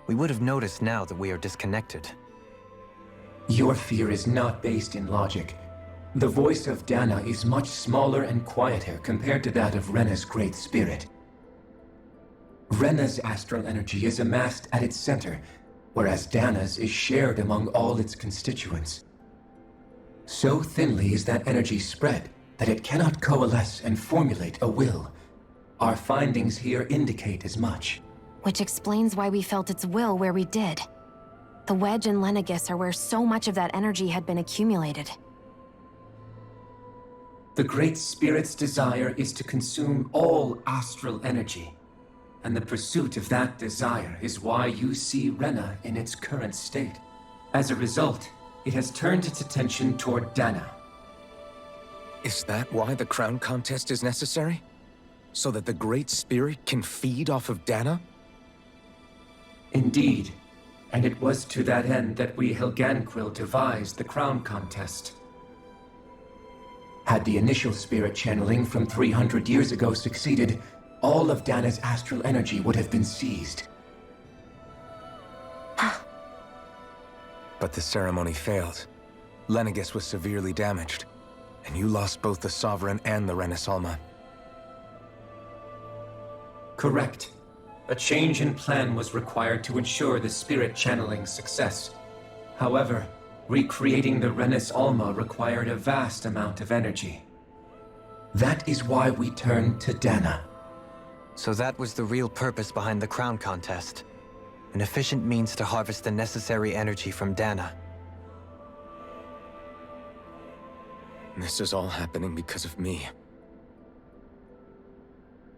we would have noticed now that we are disconnected. Your fear is not based in logic. The voice of Dahna is much smaller and quieter compared to that of Rena's great spirit. Rena's astral energy is amassed at its center, whereas Dahna's is shared among all its constituents. So thinly is that energy spread that it cannot coalesce and formulate a will. Our findings here indicate as much. Which explains why we felt its will where we did. The Wedge and Lenegis are where so much of that energy had been accumulated. The Great Spirit's desire is to consume all astral energy, and the pursuit of that desire is why you see Rena in its current state. As a result, it has turned its attention toward Dahna. Is that why the crown contest is necessary? So that the Great Spirit can feed off of Dahna? Indeed, and it was to that end that we Helganquil devised the crown contest. Had the initial spirit channeling from 300 years ago succeeded, all of Dahna's astral energy would have been seized. But the ceremony failed. Lenegis was severely damaged, and you lost both the Sovereign and the Renasalma. Correct. A change in plan was required to ensure the spirit channeling success. However, recreating the Renas Alma required a vast amount of energy. That is why we turned to Dahna. So that was the real purpose behind the crown contest. An efficient means to harvest the necessary energy from Dahna. This is all happening because of me.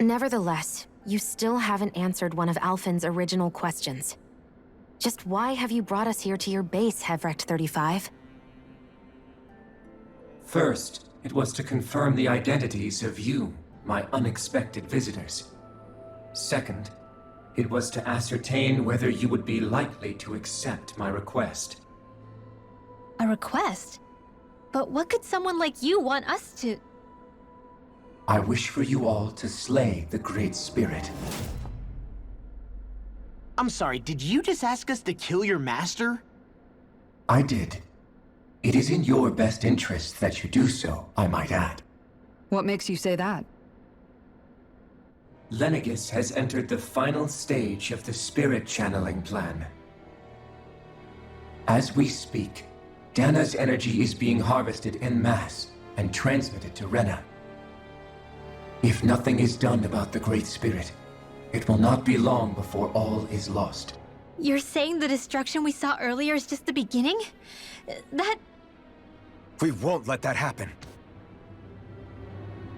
Nevertheless, you still haven't answered one of Alphen's original questions. Just why have you brought us here to your base, Hevrecht 35? First, it was to confirm the identities of you, my unexpected visitors. Second, it was to ascertain whether you would be likely to accept my request. A request? But what could someone like you want us to... I wish for you all to slay the Great Spirit. I'm sorry, did you just ask us to kill your master? I did. It is in your best interest that you do so, I might add. What makes you say that? Lenegis has entered the final stage of the spirit channeling plan. As we speak, Dahna's energy is being harvested en masse and transmitted to Rena. If nothing is done about the Great Spirit, it will not be long before all is lost. You're saying the destruction we saw earlier is just the beginning? That... We won't let that happen.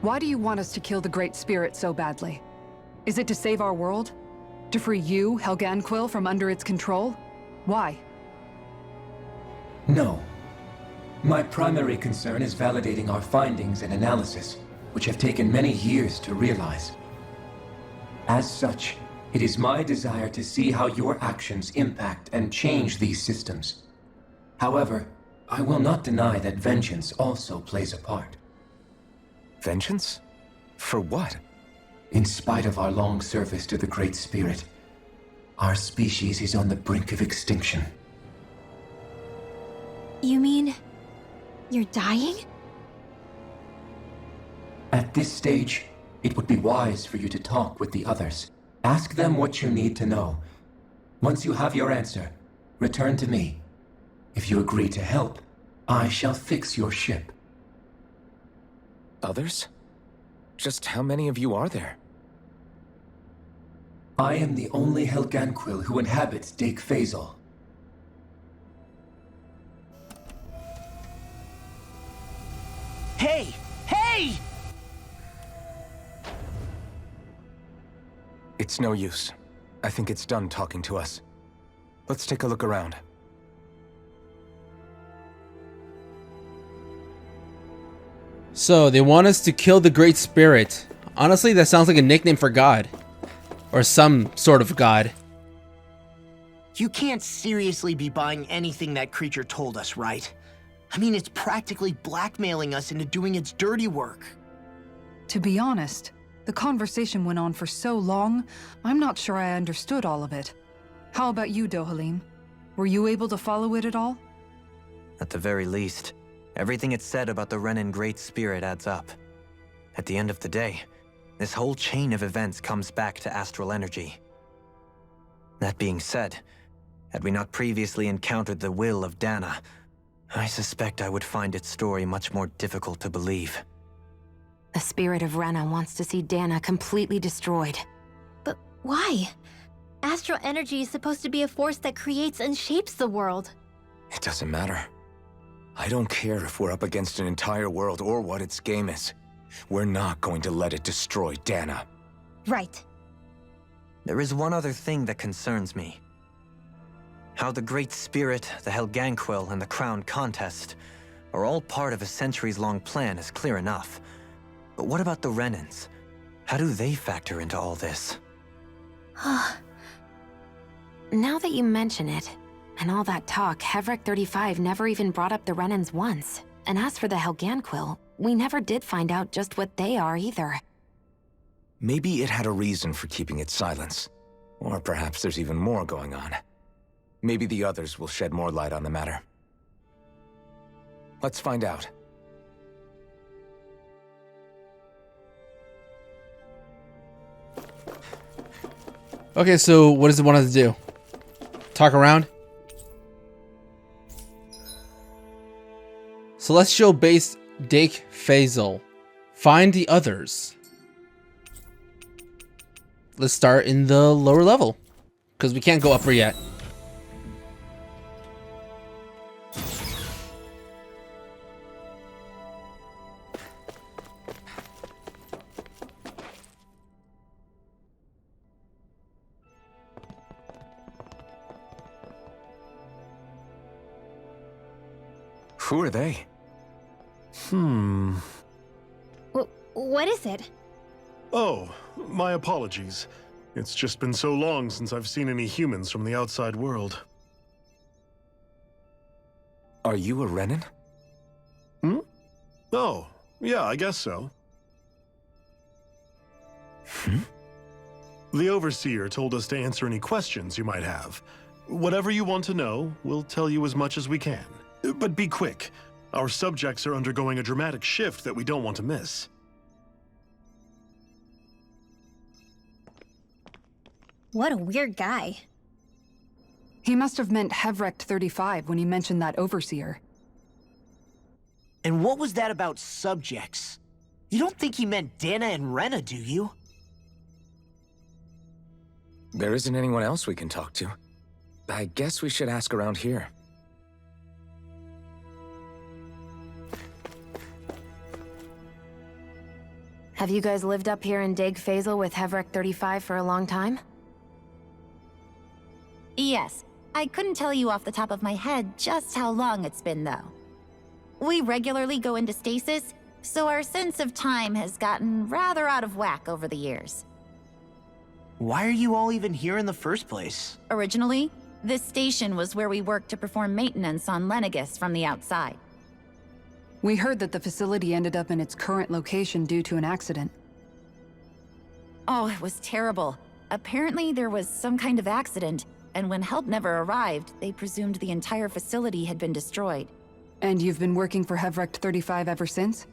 Why do you want us to kill the Great Spirit so badly? Is it to save our world? To free you, Helganquil, from under its control? Why? No. My primary concern is validating our findings and analysis, which have taken many years to realize. As such, it is my desire to see how your actions impact and change these systems. However, I will not deny that vengeance also plays a part. Vengeance? For what? In spite of our long service to the Great Spirit, our species is on the brink of extinction. You mean... you're dying? At this stage, it would be wise for you to talk with the others. Ask them what you need to know. Once you have your answer, return to me. If you agree to help, I shall fix your ship. Others? Just how many of you are there? I am the only Helganquil who inhabits Dake Faisal. Hey! Hey! It's no use. I think it's done talking to us. Let's take a look around. So, they want us to kill the Great Spirit. Honestly, that sounds like a nickname for God. Or some sort of god. You can't seriously be buying anything that creature told us, right? I mean, it's practically blackmailing us into doing its dirty work. To be honest, the conversation went on for so long, I'm not sure I understood all of it. How about you, Dohalim? Were you able to follow it at all? At the very least, everything it said about the Renan Great Spirit adds up. At the end of the day, this whole chain of events comes back to astral energy. That being said, had we not previously encountered the will of Dahna, I suspect I would find its story much more difficult to believe. The spirit of Rena wants to see Dahna completely destroyed. But why? Astral energy is supposed to be a force that creates and shapes the world. It doesn't matter. I don't care if we're up against an entire world or what its game is. We're not going to let it destroy Dahna. Right. There is one other thing that concerns me. How the Great Spirit, the Helganquil, and the Crown Contest are all part of a centuries-long plan is clear enough. But what about the Renans? How do they factor into all this? Now that you mention it, and all that talk, Hevrik 35 never even brought up the Renans once. And as for the Helganquil, we never did find out just what they are either. Maybe it had a reason for keeping its silence. Or perhaps there's even more going on. Maybe the others will shed more light on the matter. Let's find out. Okay, so what does it want us to do? Talk around? Celestial base Dake Faisal. Find the others. Let's start in the lower level, because we can't go upper yet. Who are they? What is it? Oh, my apologies. It's just been so long since I've seen any humans from the outside world. Are you a Renan? Oh, yeah, I guess so. The Overseer told us to answer any questions you might have. Whatever you want to know, we'll tell you as much as we can. But be quick. Our subjects are undergoing a dramatic shift that we don't want to miss. What a weird guy. He must have meant Hevrik 35 when he mentioned that Overseer. And what was that about subjects? You don't think he meant Dahna and Rena, do you? There isn't anyone else we can talk to. I guess we should ask around here. Have you guys lived up here in Dake Faisal with Hevrik 35 for a long time? Yes. I couldn't tell you off the top of my head just how long it's been, though. We regularly go into stasis, so our sense of time has gotten rather out of whack over the years. Why are you all even here in the first place? Originally, this station was where we worked to perform maintenance on Lenegis from the outside. We heard that the facility ended up in its current location due to an accident. Oh, it was terrible. Apparently there was some kind of accident, and when help never arrived, they presumed the entire facility had been destroyed. And you've been working for Hevrik 35 ever since?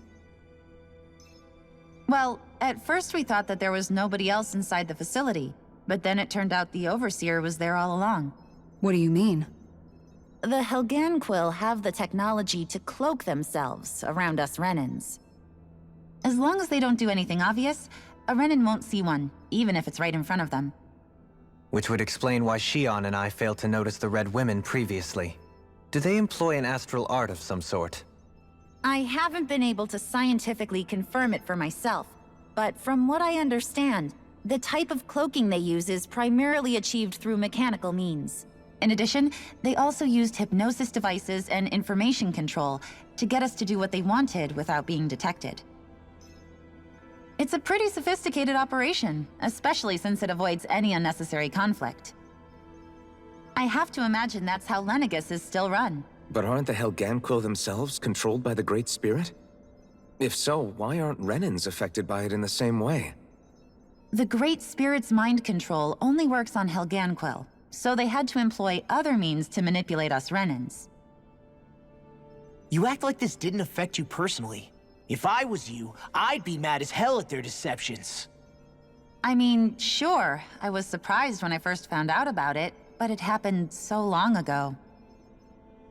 Well, at first we thought that there was nobody else inside the facility, but then it turned out the Overseer was there all along. What do you mean? The Helganquil have the technology to cloak themselves around us Renans. As long as they don't do anything obvious, a Renan won't see one, even if it's right in front of them. Which would explain why Shionne and I failed to notice the Red Women previously. Do they employ an astral art of some sort? I haven't been able to scientifically confirm it for myself, but from what I understand, the type of cloaking they use is primarily achieved through mechanical means. In addition, they also used hypnosis devices and information control to get us to do what they wanted without being detected. It's a pretty sophisticated operation, especially since it avoids any unnecessary conflict. I have to imagine that's how Lenegis is still run. But aren't the Helganquil themselves controlled by the Great Spirit? If so, why aren't Renans affected by it in the same way? The Great Spirit's mind control only works on Helganquil, so they had to employ other means to manipulate us Renans. You act like this didn't affect you personally. If I was you, I'd be mad as hell at their deceptions. I mean, sure, I was surprised when I first found out about it, but it happened so long ago.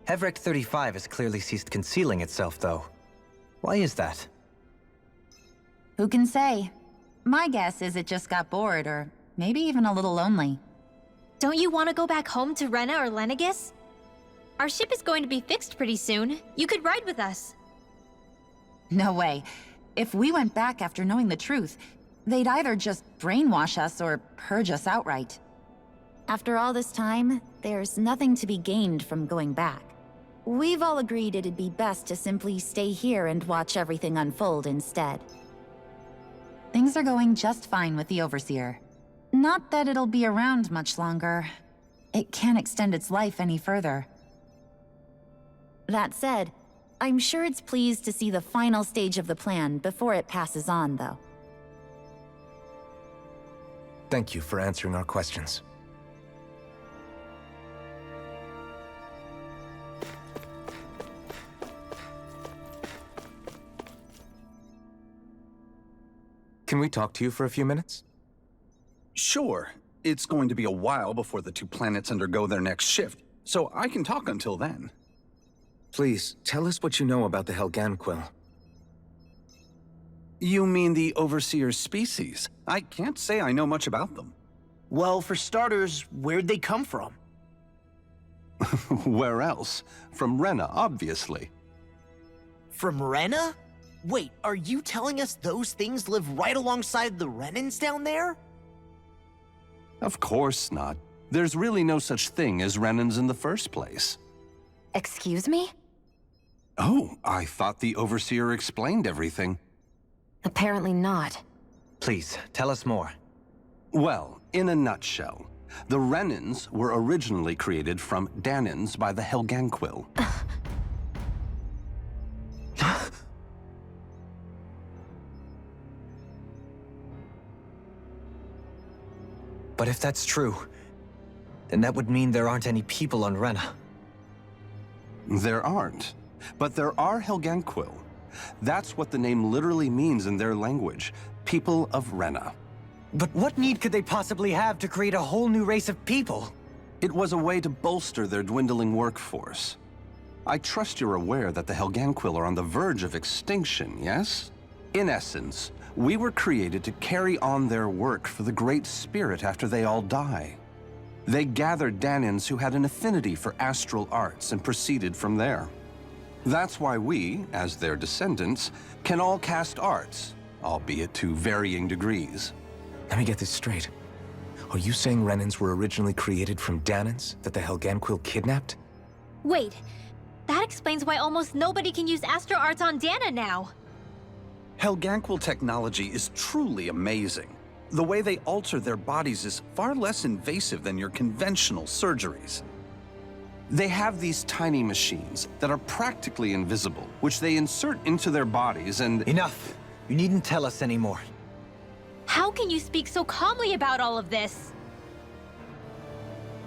Hevrek 35 has clearly ceased concealing itself, though. Why is that? Who can say? My guess is it just got bored, or maybe even a little lonely. Don't you want to go back home to Rena or Lenegis? Our ship is going to be fixed pretty soon. You could ride with us. No way. If we went back after knowing the truth, they'd either just brainwash us or purge us outright. After all this time, there's nothing to be gained from going back. We've all agreed it'd be best to simply stay here and watch everything unfold instead. Things are going just fine with the Overseer. Not that it'll be around much longer. It can't extend its life any further. That said, I'm sure it's pleased to see the final stage of the plan before it passes on, though. Thank you for answering our questions. Can we talk to you for a few minutes? Sure. It's going to be a while before the two planets undergo their next shift, so I can talk until then. Please, tell us what you know about the Helganquil. You mean the Overseer's species? I can't say I know much about them. Well, for starters, where'd they come from? Where else? From Rena, obviously. From Rena? Wait, are you telling us those things live right alongside the Renans down there? Of course not. There's really no such thing as Renans in the first place. Excuse me? Oh, I thought the Overseer explained everything. Apparently not. Please, tell us more. Well, in a nutshell, the Renans were originally created from Dahnans by the Helganquil. But if that's true, then that would mean there aren't any people on Rena. There aren't. But there are Helganquil. That's what the name literally means in their language. People of Rena. But what need could they possibly have to create a whole new race of people? It was a way to bolster their dwindling workforce. I trust you're aware that the Helganquil are on the verge of extinction, yes? In essence, we were created to carry on their work for the Great Spirit after they all die. They gathered Dahnans who had an affinity for astral arts and proceeded from there. That's why we, as their descendants, can all cast arts, albeit to varying degrees. Let me get this straight. Are you saying Renans were originally created from Dahnans that the Helganquil kidnapped? Wait, that explains why almost nobody can use astral arts on Dahna now. Helganquil technology is truly amazing. The way they alter their bodies is far less invasive than your conventional surgeries. They have these tiny machines that are practically invisible, which they insert into their bodies and— Enough! You needn't tell us anymore. How can you speak so calmly about all of this?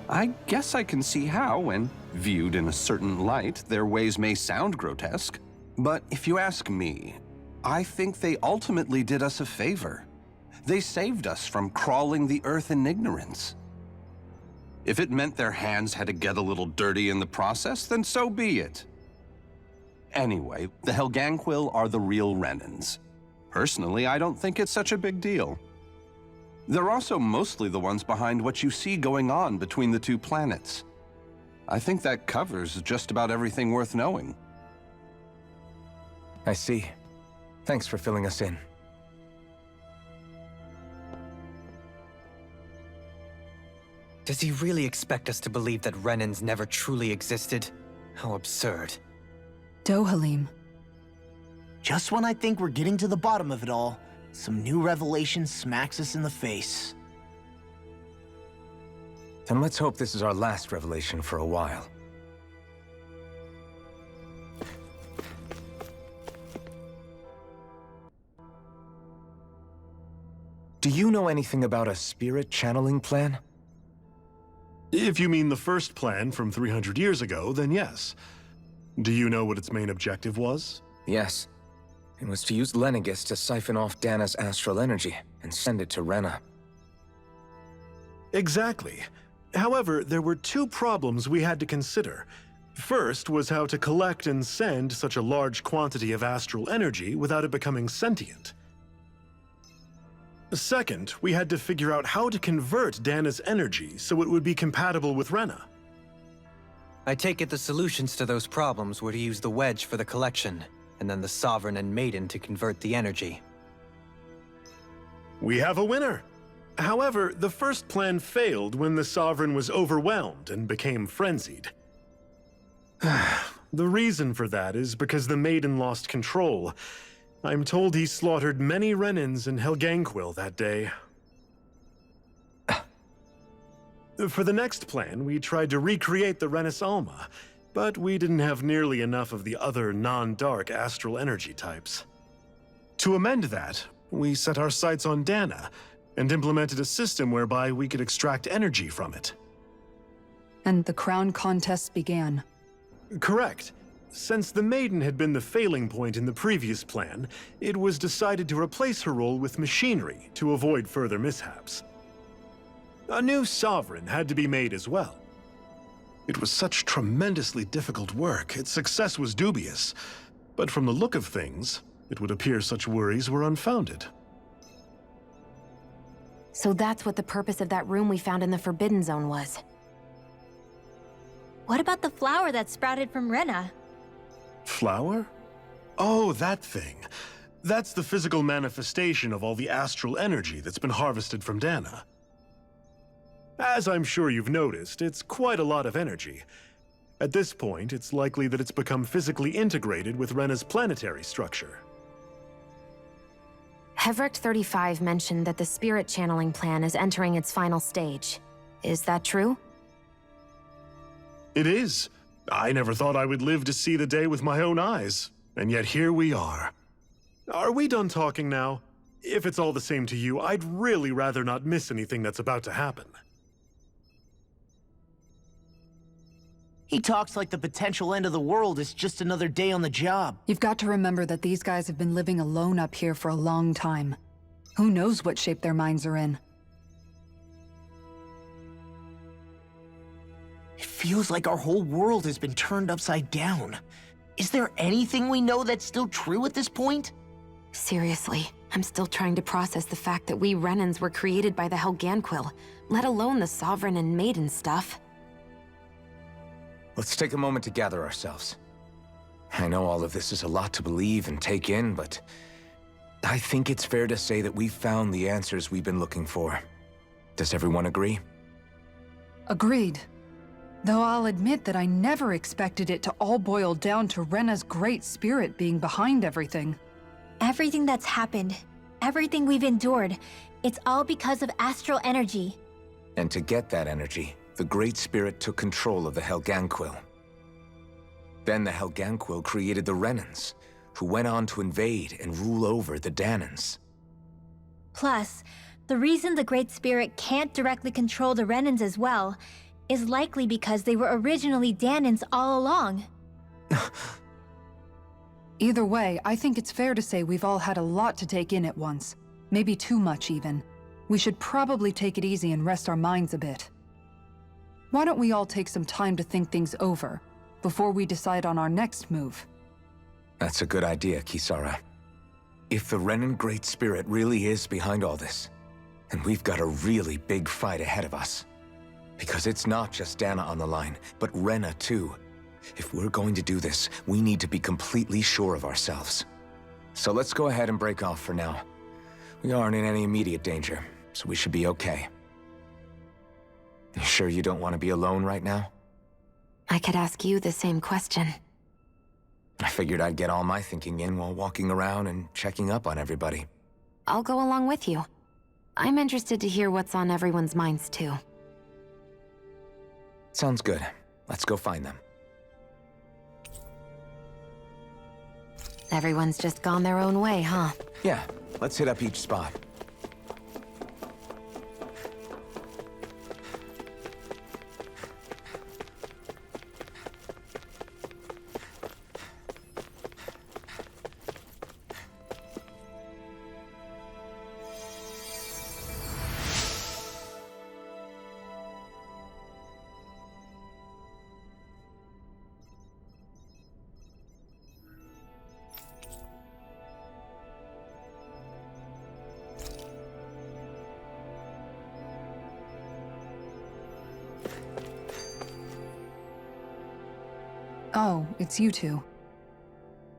I guess I can see how, when viewed in a certain light, their ways may sound grotesque. But if you ask me, I think they ultimately did us a favor. They saved us from crawling the earth in ignorance. If it meant their hands had to get a little dirty in the process, then so be it. Anyway, the Helganquil are the real Renans. Personally, I don't think it's such a big deal. They're also mostly the ones behind what you see going on between the two planets. I think that covers just about everything worth knowing. I see. Thanks for filling us in. Does he really expect us to believe that Renans never truly existed? How absurd. Dohalim. Just when I think we're getting to the bottom of it all, some new revelation smacks us in the face. Then let's hope this is our last revelation for a while. Do you know anything about a spirit channeling plan? If you mean the first plan from 300 years ago, then yes. Do you know what its main objective was? Yes. It was to use Lenegis to siphon off Dahna's astral energy and send it to Rena. Exactly. However, there were two problems we had to consider. First was how to collect and send such a large quantity of astral energy without it becoming sentient. Second, we had to figure out how to convert Dahna's energy so it would be compatible with Rena. I take it the solutions to those problems were to use the wedge for the collection, and then the Sovereign and Maiden to convert the energy. We have a winner! However, the first plan failed when the Sovereign was overwhelmed and became frenzied. The reason for that is because the Maiden lost control. I'm told he slaughtered many Renans in Helganquil that day. For the next plan, we tried to recreate the Renis Alma, but we didn't have nearly enough of the other non-dark astral energy types. To amend that, we set our sights on Dahna, and implemented a system whereby we could extract energy from it. And the crown contests began. Correct. Since the Maiden had been the failing point in the previous plan, it was decided to replace her role with machinery to avoid further mishaps. A new Sovereign had to be made as well. It was such tremendously difficult work, its success was dubious. But from the look of things, it would appear such worries were unfounded. So that's what the purpose of that room we found in the Forbidden Zone was. What about the flower that sprouted from Rena? Flower? Oh, that thing. That's the physical manifestation of all the astral energy that's been harvested from Dahna. As I'm sure you've noticed, it's quite a lot of energy. At this point, it's likely that it's become physically integrated with Rena's planetary structure. Hevrecht 35 mentioned that the spirit channeling plan is entering its final stage. Is that true? It is. I never thought I would live to see the day with my own eyes, and yet here we are. Are we done talking now? If it's all the same to you, I'd really rather not miss anything that's about to happen. He talks like the potential end of the world is just another day on the job. You've got to remember that these guys have been living alone up here for a long time. Who knows what shape their minds are in? It feels like our whole world has been turned upside down. Is there anything we know that's still true at this point? Seriously, I'm still trying to process the fact that we Renans were created by the Helganquil, let alone the Sovereign and Maiden stuff. Let's take a moment to gather ourselves. I know all of this is a lot to believe and take in, but I think it's fair to say that we've found the answers we've been looking for. Does everyone agree? Agreed. Though I'll admit that I never expected it to all boil down to Rena's great spirit being behind everything. Everything that's happened, everything we've endured, it's all because of astral energy. And to get that energy, the Great Spirit took control of the Helganquil. Then the Helganquil created the Renans, who went on to invade and rule over the Dahnans. Plus, the reason the Great Spirit can't directly control the Renans as well is likely because they were originally Dahnans all along. Either way, I think it's fair to say we've all had a lot to take in at once. Maybe too much, even. We should probably take it easy and rest our minds a bit. Why don't we all take some time to think things over, before we decide on our next move? That's a good idea, Kisara. If the Renan Great Spirit really is behind all this, then we've got a really big fight ahead of us. Because it's not just Dahna on the line, but Rena too. If we're going to do this, we need to be completely sure of ourselves. So let's go ahead and break off for now. We aren't in any immediate danger, so we should be okay. You sure you don't want to be alone right now? I could ask you the same question. I figured I'd get all my thinking in while walking around and checking up on everybody. I'll go along with you. I'm interested to hear what's on everyone's minds, too. Sounds good. Let's go find them. Everyone's just gone their own way, huh? Yeah, let's hit up each spot. Oh, it's you two.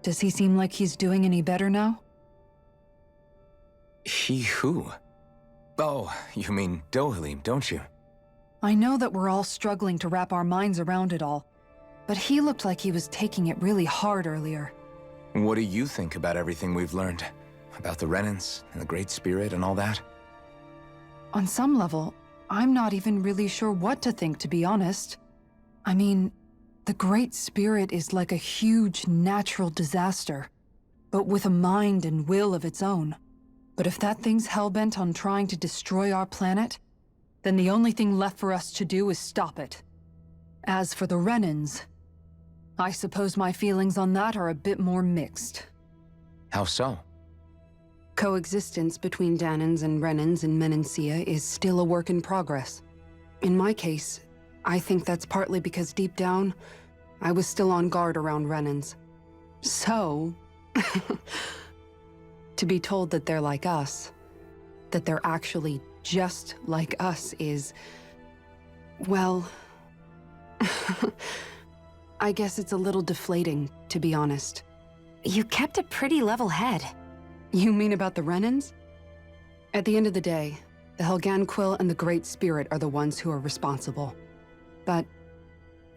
Does he seem like he's doing any better now? He who? Oh, you mean Dohalim, don't you? I know that we're all struggling to wrap our minds around it all, but he looked like he was taking it really hard earlier. What do you think about everything we've learned? About the Renans, and the Great Spirit, and all that? On some level, I'm not even really sure what to think, to be honest. I mean, the Great Spirit is like a huge natural disaster, but with a mind and will of its own. But if that thing's hell-bent on trying to destroy our planet, then the only thing left for us to do is stop it. As for the Renans, I suppose my feelings on that are a bit more mixed. How so? Coexistence between Dahnans and Renans in Menancia is still a work in progress. In my case, I think that's partly because deep down, I was still on guard around Renans. So, to be told that they're like us, that they're actually just like us is, well, I guess it's a little deflating, to be honest. You kept a pretty level head. You mean about the Renans? At the end of the day, the Helganquil and the Great Spirit are the ones who are responsible. But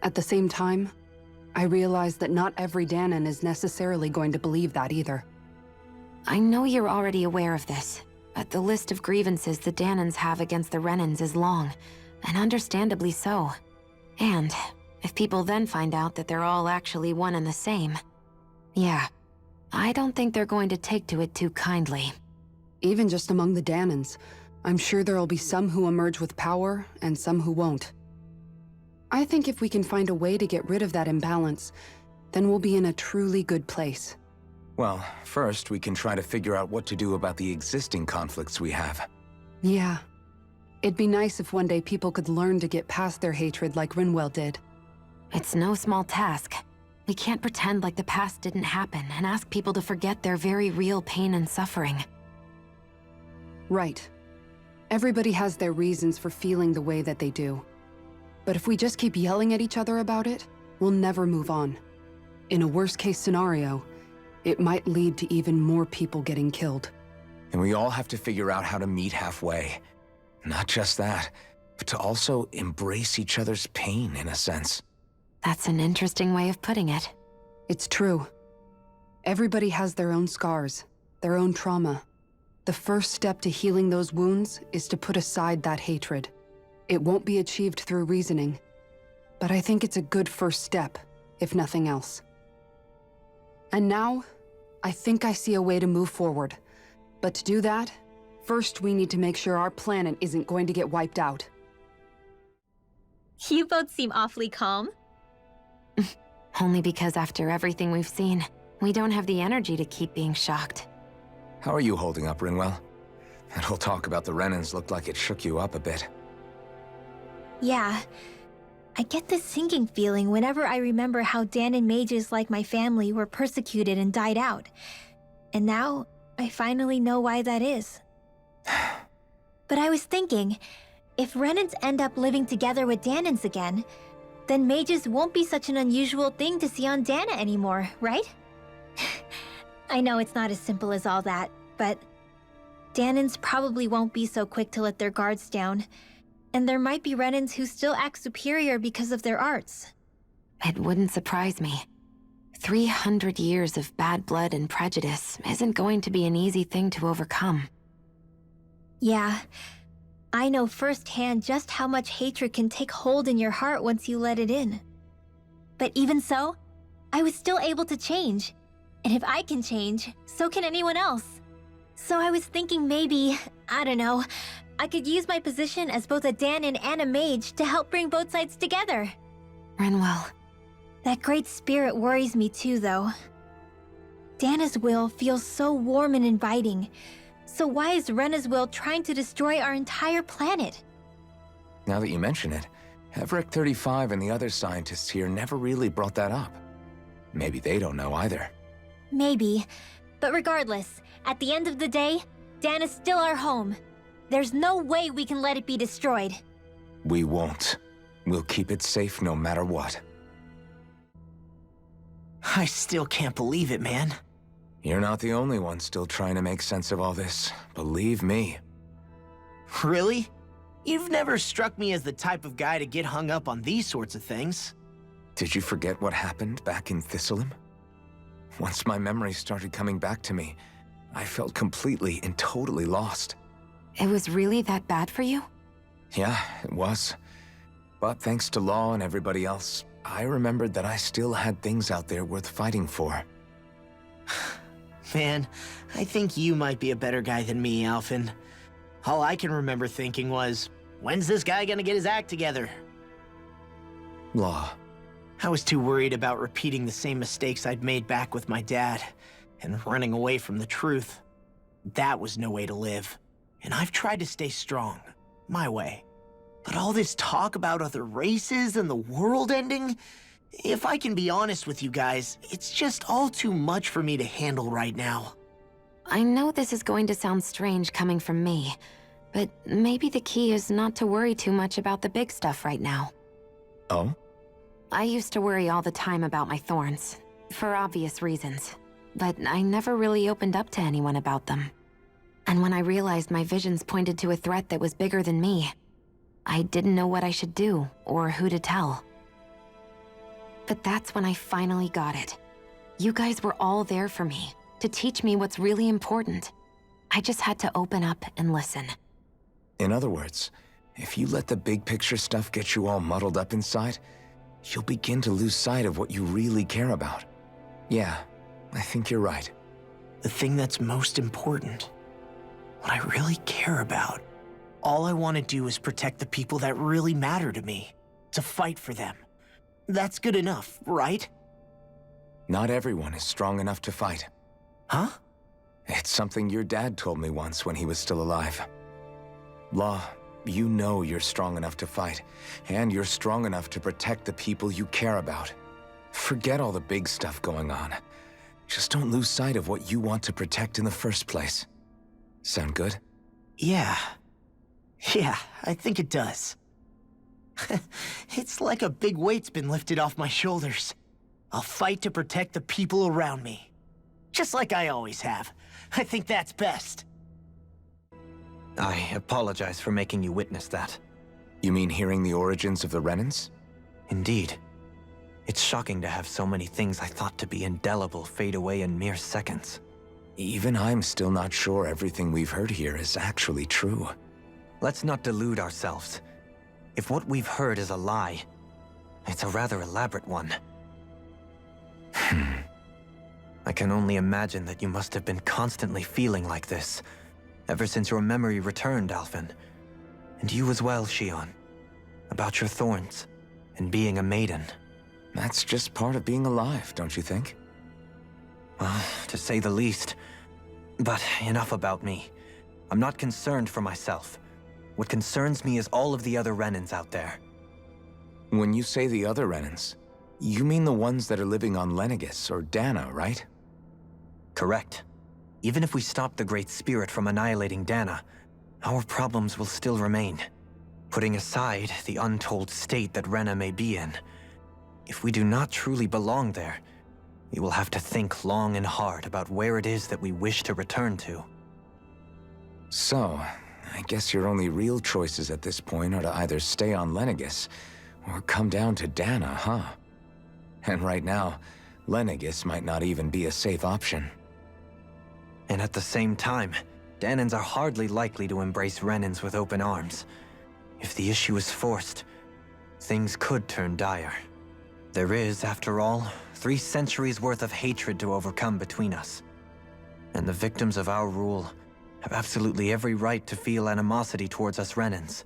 at the same time, I realize that not every Dahnan is necessarily going to believe that either. I know you're already aware of this, but the list of grievances the Dahnans have against the Renans is long, and understandably so. And if people then find out that they're all actually one and the same, yeah, I don't think they're going to take to it too kindly. Even just among the Dahnans, I'm sure there'll be some who emerge with power and some who won't. I think if we can find a way to get rid of that imbalance, then we'll be in a truly good place. Well, first we can try to figure out what to do about the existing conflicts we have. Yeah. It'd be nice if one day people could learn to get past their hatred like Rinwell did. It's no small task. We can't pretend like the past didn't happen and ask people to forget their very real pain and suffering. Right. Everybody has their reasons for feeling the way that they do. But if we just keep yelling at each other about it, we'll never move on. In a worst-case scenario, it might lead to even more people getting killed. And we all have to figure out how to meet halfway. Not just that, but to also embrace each other's pain, in a sense. That's an interesting way of putting it. It's true. Everybody has their own scars, their own trauma. The first step to healing those wounds is to put aside that hatred. It won't be achieved through reasoning, but I think it's a good first step, if nothing else. And now, I think I see a way to move forward. But to do that, first we need to make sure our planet isn't going to get wiped out. You both seem awfully calm. Only because after everything we've seen, we don't have the energy to keep being shocked. How are you holding up, Rinwell? That whole talk about the Renans looked like it shook you up a bit. Yeah. I get this sinking feeling whenever I remember how Dahnan mages like my family were persecuted and died out. And now, I finally know why that is. But I was thinking, if Renans end up living together with Dahnans again, then mages won't be such an unusual thing to see on Dahna anymore, right? I know it's not as simple as all that, but Dahnans probably won't be so quick to let their guards down. And there might be Renans who still act superior because of their arts. It wouldn't surprise me. 300 years of bad blood and prejudice isn't going to be an easy thing to overcome. Yeah, I know firsthand just how much hatred can take hold in your heart once you let it in. But even so, I was still able to change. And if I can change, so can anyone else. So I was thinking maybe, I don't know, I could use my position as both a Dahnan and a mage to help bring both sides together. Rinwell. That great spirit worries me too, though. Dahna's will feels so warm and inviting. So why is Rena's will trying to destroy our entire planet? Now that you mention it, Everett 35 and the other scientists here never really brought that up. Maybe they don't know either. Maybe. But regardless, at the end of the day, Dahna's still our home. There's no way we can let it be destroyed. We won't. We'll keep it safe no matter what. I still can't believe it, man. You're not the only one still trying to make sense of all this. Believe me. Really? You've never struck me as the type of guy to get hung up on these sorts of things. Did you forget what happened back in AxelAM? Once my memory started coming back to me, I felt completely and totally lost. It was really that bad for you? Yeah, it was. But thanks to Law and everybody else, I remembered that I still had things out there worth fighting for. Man, I think you might be a better guy than me, Alphen. All I can remember thinking was, when's this guy gonna get his act together? Law. I was too worried about repeating the same mistakes I'd made back with my dad, and running away from the truth. That was no way to live. And I've tried to stay strong, my way. But all this talk about other races and the world ending, if I can be honest with you guys, it's just all too much for me to handle right now. I know this is going to sound strange coming from me, but maybe the key is not to worry too much about the big stuff right now. Oh? I used to worry all the time about my thorns, for obvious reasons, but I never really opened up to anyone about them. And when I realized my visions pointed to a threat that was bigger than me, I didn't know what I should do or who to tell. But that's when I finally got it. You guys were all there for me, to teach me what's really important. I just had to open up and listen. In other words, if you let the big picture stuff get you all muddled up inside, you'll begin to lose sight of what you really care about. Yeah, I think you're right. The thing that's most important, what I really care about, all I want to do is protect the people that really matter to me, to fight for them. That's good enough, right? Not everyone is strong enough to fight. Huh? It's something your dad told me once when he was still alive. Law, you know you're strong enough to fight, and you're strong enough to protect the people you care about. Forget all the big stuff going on. Just don't lose sight of what you want to protect in the first place. Sound good? Yeah, I think it does. It's like a big weight's been lifted off my shoulders. I'll fight to protect the people around me. Just like I always have. I think that's best. I apologize for making you witness that. You mean hearing the origins of the Renans? Indeed. It's shocking to have so many things I thought to be indelible fade away in mere seconds. Even I'm still not sure everything we've heard here is actually true. Let's not delude ourselves. If what we've heard is a lie, it's a rather elaborate one. I can only imagine that you must have been constantly feeling like this, ever since your memory returned, Alphen. And you as well, Shionne. About your thorns, and being a maiden. That's just part of being alive, don't you think? Well, to say the least. But enough about me. I'm not concerned for myself. What concerns me is all of the other Renans out there. When you say the other Renans, you mean the ones that are living on Lenegis or Dahna, right? Correct. Even if we stop the Great Spirit from annihilating Dahna, our problems will still remain. Putting aside the untold state that Rena may be in, if we do not truly belong there, we will have to think long and hard about where it is that we wish to return to. So, I guess your only real choices at this point are to either stay on Lenegis or come down to Dahna, huh? And right now, Lenegis might not even be a safe option. And at the same time, Dahnans are hardly likely to embrace Renans with open arms. If the issue is forced, things could turn dire. There is, after all, 3 centuries worth of hatred to overcome between us. And the victims of our rule have absolutely every right to feel animosity towards us Renans.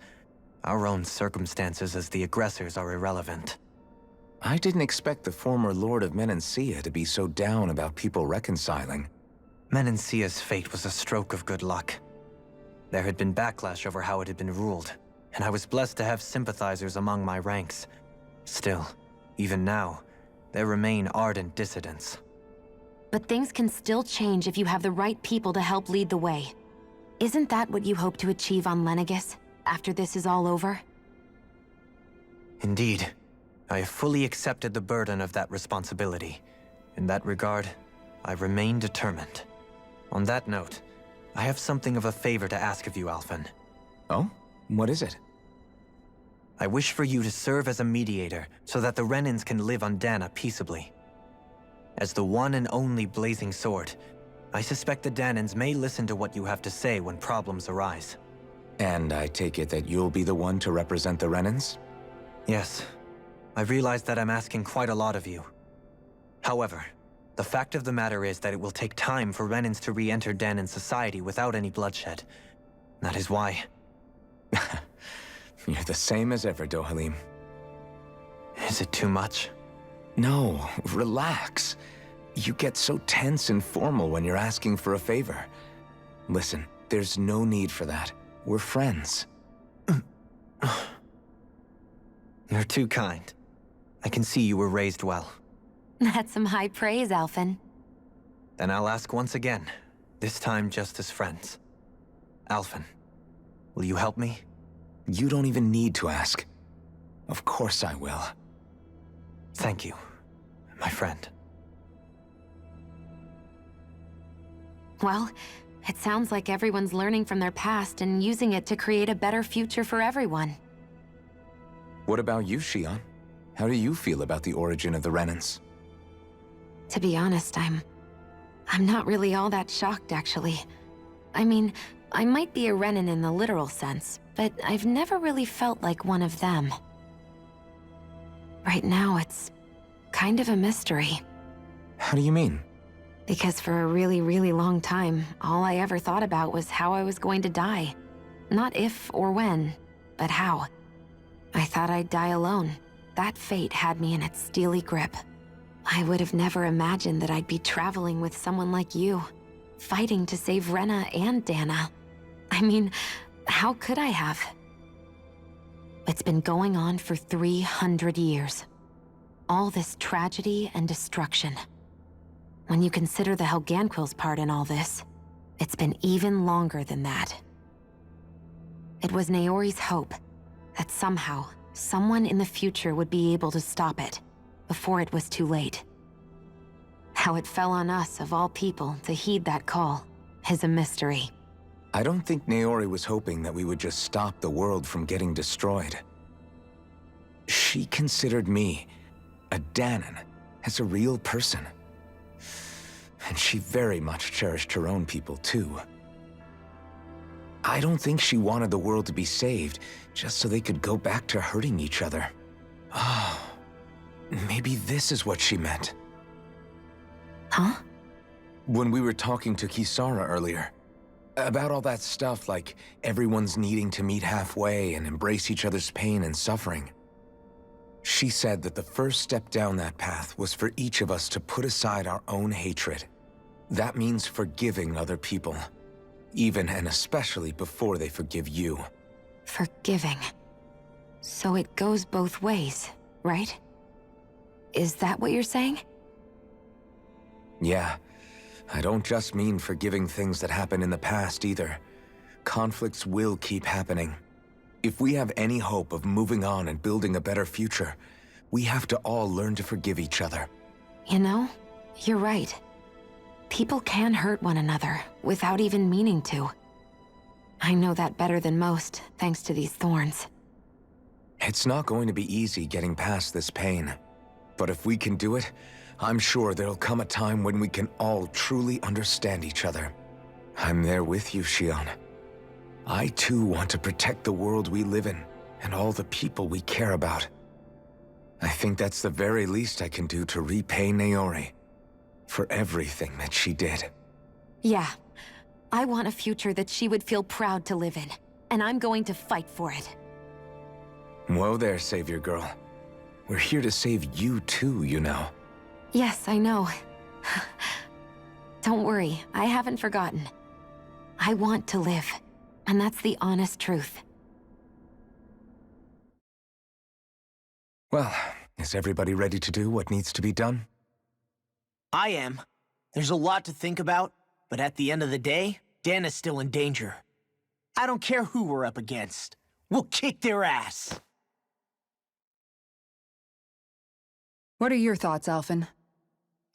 Our own circumstances as the aggressors are irrelevant. I didn't expect the former Lord of Menancia to be so down about people reconciling. Menancia's fate was a stroke of good luck. There had been backlash over how it had been ruled, and I was blessed to have sympathizers among my ranks. Still, even now, there remain ardent dissidents. But things can still change if you have the right people to help lead the way. Isn't that what you hope to achieve on Lenegis, after this is all over? Indeed. I have fully accepted the burden of that responsibility. In that regard, I remain determined. On that note, I have something of a favor to ask of you, Alphen. Oh? What is it? I wish for you to serve as a mediator so that the Renans can live on Dahna peaceably. As the one and only blazing sword, I suspect the Dahnans may listen to what you have to say when problems arise. And I take it that you'll be the one to represent the Renans? Yes. I realize that I'm asking quite a lot of you. However, the fact of the matter is that it will take time for Renans to re-enter Dahnan society without any bloodshed. That is why... You're the same as ever, Dohalim. Is it too much? No, relax. You get so tense and formal when you're asking for a favor. Listen, there's no need for that. We're friends. You're too kind. I can see you were raised well. That's some high praise, Alphen. Then I'll ask once again, this time just as friends. Alphen, will you help me? You don't even need to ask. Of course I will. Thank you, my friend. Well, it sounds like everyone's learning from their past and using it to create a better future for everyone. What about you, Shionne? How do you feel about the origin of the Renans? To be honest, I'm not really all that shocked, actually. I mean, I might be a Renan in the literal sense, but I've never really felt like one of them. Right now, it's kind of a mystery. How do you mean? Because for a really, really long time, all I ever thought about was how I was going to die. Not if or when, but how. I thought I'd die alone. That fate had me in its steely grip. I would have never imagined that I'd be traveling with someone like you, fighting to save Rena and Dahna. I mean, how could I have? It's been going on for 300 years. All this tragedy and destruction. When you consider the Helganquil's part in all this, it's been even longer than that. It was Naori's hope that somehow, someone in the future would be able to stop it, before it was too late. How it fell on us, of all people, to heed that call, is a mystery. I don't think Naori was hoping that we would just stop the world from getting destroyed. She considered me, a Dahnan, as a real person. And she very much cherished her own people, too. I don't think she wanted the world to be saved, just so they could go back to hurting each other. Oh, maybe this is what she meant. Huh? When we were talking to Kisara earlier, about all that stuff like everyone's needing to meet halfway and embrace each other's pain and suffering. She said that the first step down that path was for each of us to put aside our own hatred. That means forgiving other people, even and especially before they forgive you. Forgiving. So it goes both ways, right? Is that what you're saying? Yeah. I don't just mean forgiving things that happened in the past either. Conflicts will keep happening. If we have any hope of moving on and building a better future, we have to all learn to forgive each other. You know, you're right. People can hurt one another without even meaning to. I know that better than most, thanks to these thorns. It's not going to be easy getting past this pain. But if we can do it, I'm sure there'll come a time when we can all truly understand each other. I'm there with you, Shionne. I too want to protect the world we live in, and all the people we care about. I think that's the very least I can do to repay Naori for everything that she did. Yeah. I want a future that she would feel proud to live in, and I'm going to fight for it. Whoa there, Savior Girl. We're here to save you too, you know. Yes, I know. Don't worry, I haven't forgotten. I want to live, and that's the honest truth. Well, is everybody ready to do what needs to be done? I am. There's a lot to think about, but at the end of the day, Dahna's still in danger. I don't care who we're up against. We'll kick their ass. What are your thoughts, Alphen?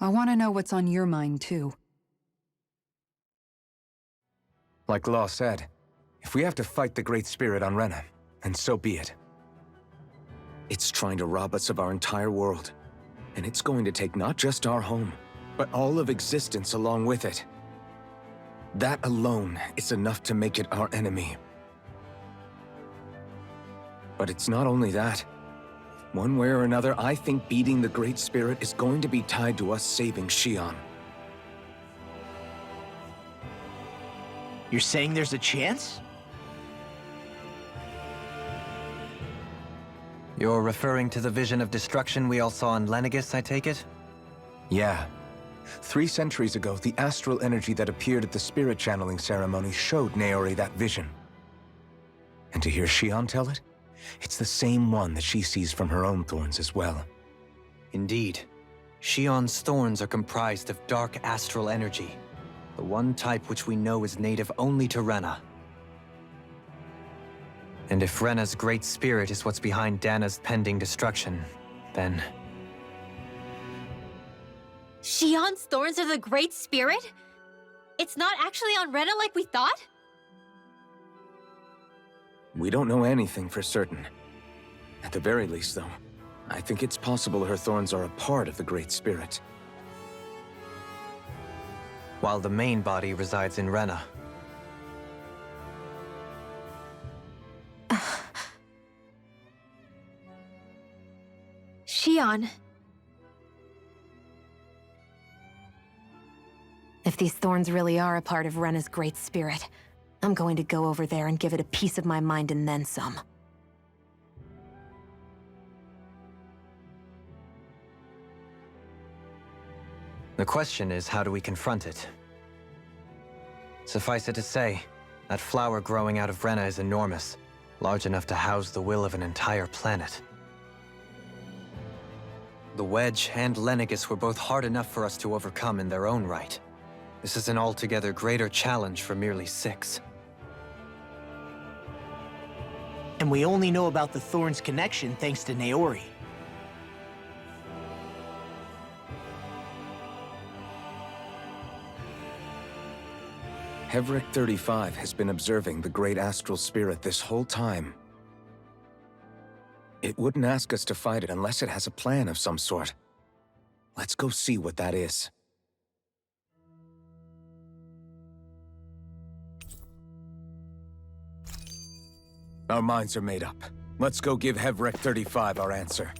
I want to know what's on your mind, too. Like Law said, if we have to fight the Great Spirit on Rena, then so be it. It's trying to rob us of our entire world. And it's going to take not just our home, but all of existence along with it. That alone is enough to make it our enemy. But it's not only that. One way or another, I think beating the Great Spirit is going to be tied to us saving Shionne. You're saying there's a chance? You're referring to the vision of destruction we all saw in Lenegis, I take it? Yeah. 3 centuries ago, the astral energy that appeared at the spirit channeling ceremony showed Naori that vision. And to hear Shionne tell it, it's the same one that she sees from her own thorns as well. Indeed. Shionne's thorns are comprised of dark astral energy, the one type which we know is native only to Rena. And if Rena's great spirit is what's behind Dahna's pending destruction, then... Shionne's thorns are the Great Spirit? It's not actually on Rena like we thought? We don't know anything for certain. At the very least, though, I think it's possible her thorns are a part of the Great Spirit. While the main body resides in Rena. Shionne. If these thorns really are a part of Rena's great spirit, I'm going to go over there and give it a piece of my mind and then some. The question is, how do we confront it? Suffice it to say, that flower growing out of Rena is enormous, large enough to house the will of an entire planet. The Wedge and Lenegis were both hard enough for us to overcome in their own right. This is an altogether greater challenge for merely 6. And we only know about the Thorns connection thanks to Naori. Hevric 35 has been observing the Great Astral Spirit this whole time. It wouldn't ask us to fight it unless it has a plan of some sort. Let's go see what that is. Our minds are made up. Let's go give Hevric 35 our answer.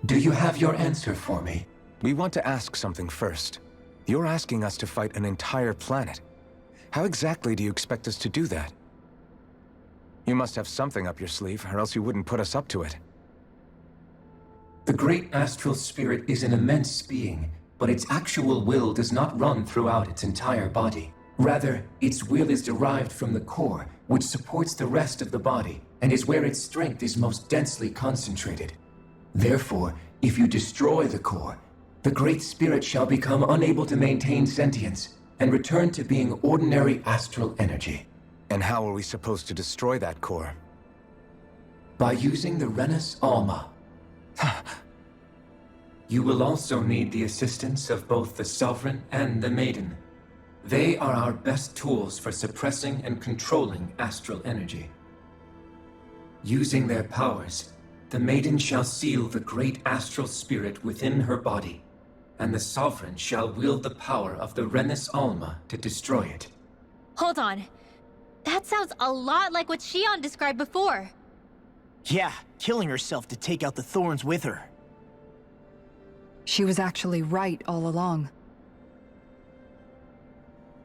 Do you have your answer for me? We want to ask something first. You're asking us to fight an entire planet. How exactly do you expect us to do that? You must have something up your sleeve, or else you wouldn't put us up to it. The great astral spirit is an immense being, but its actual will does not run throughout its entire body. Rather, its will is derived from the core, which supports the rest of the body, and is where its strength is most densely concentrated. Therefore, if you destroy the core, the great spirit shall become unable to maintain sentience, and return to being ordinary astral energy. And how are we supposed to destroy that core? By using the Renan Alma. You will also need the assistance of both the Sovereign and the Maiden. They are our best tools for suppressing and controlling astral energy. Using their powers, the Maiden shall seal the great astral spirit within her body, and the Sovereign shall wield the power of the Renan Alma to destroy it. Hold on. That sounds a lot like what Shionne described before. Yeah, killing herself to take out the thorns with her. She was actually right all along.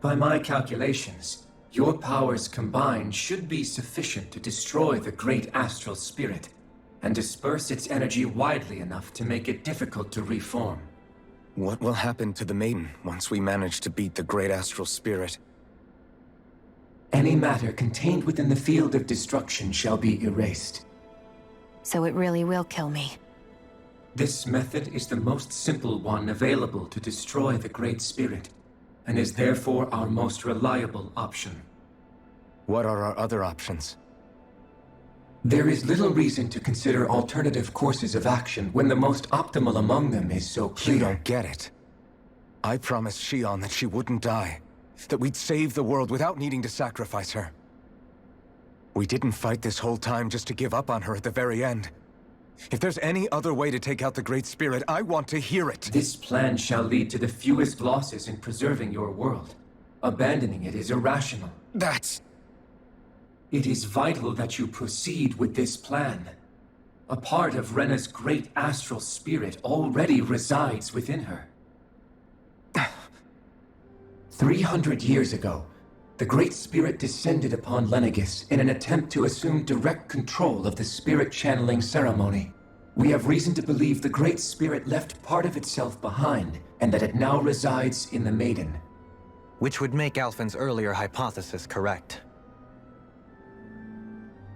By my calculations, your powers combined should be sufficient to destroy the great astral spirit, and disperse its energy widely enough to make it difficult to reform. What will happen to the Maiden once we manage to beat the great astral spirit? Any matter contained within the field of destruction shall be erased. So it really will kill me. This method is the most simple one available to destroy the Great Spirit, and is therefore our most reliable option. What are our other options? There is little reason to consider alternative courses of action when the most optimal among them is so clear. You don't get it. I promised Shionne that she wouldn't die, that we'd save the world without needing to sacrifice her. We didn't fight this whole time just to give up on her at the very end. If there's any other way to take out the Great Spirit, I want to hear it. This plan shall lead to the fewest losses in preserving your world. Abandoning it is irrational. That's... It is vital that you proceed with this plan. A part of Rena's great astral spirit already resides within her. 300 years ago, the Great Spirit descended upon Lenegis in an attempt to assume direct control of the spirit channeling ceremony. We have reason to believe the Great Spirit left part of itself behind, and that it now resides in the Maiden. Which would make Alphen's earlier hypothesis correct.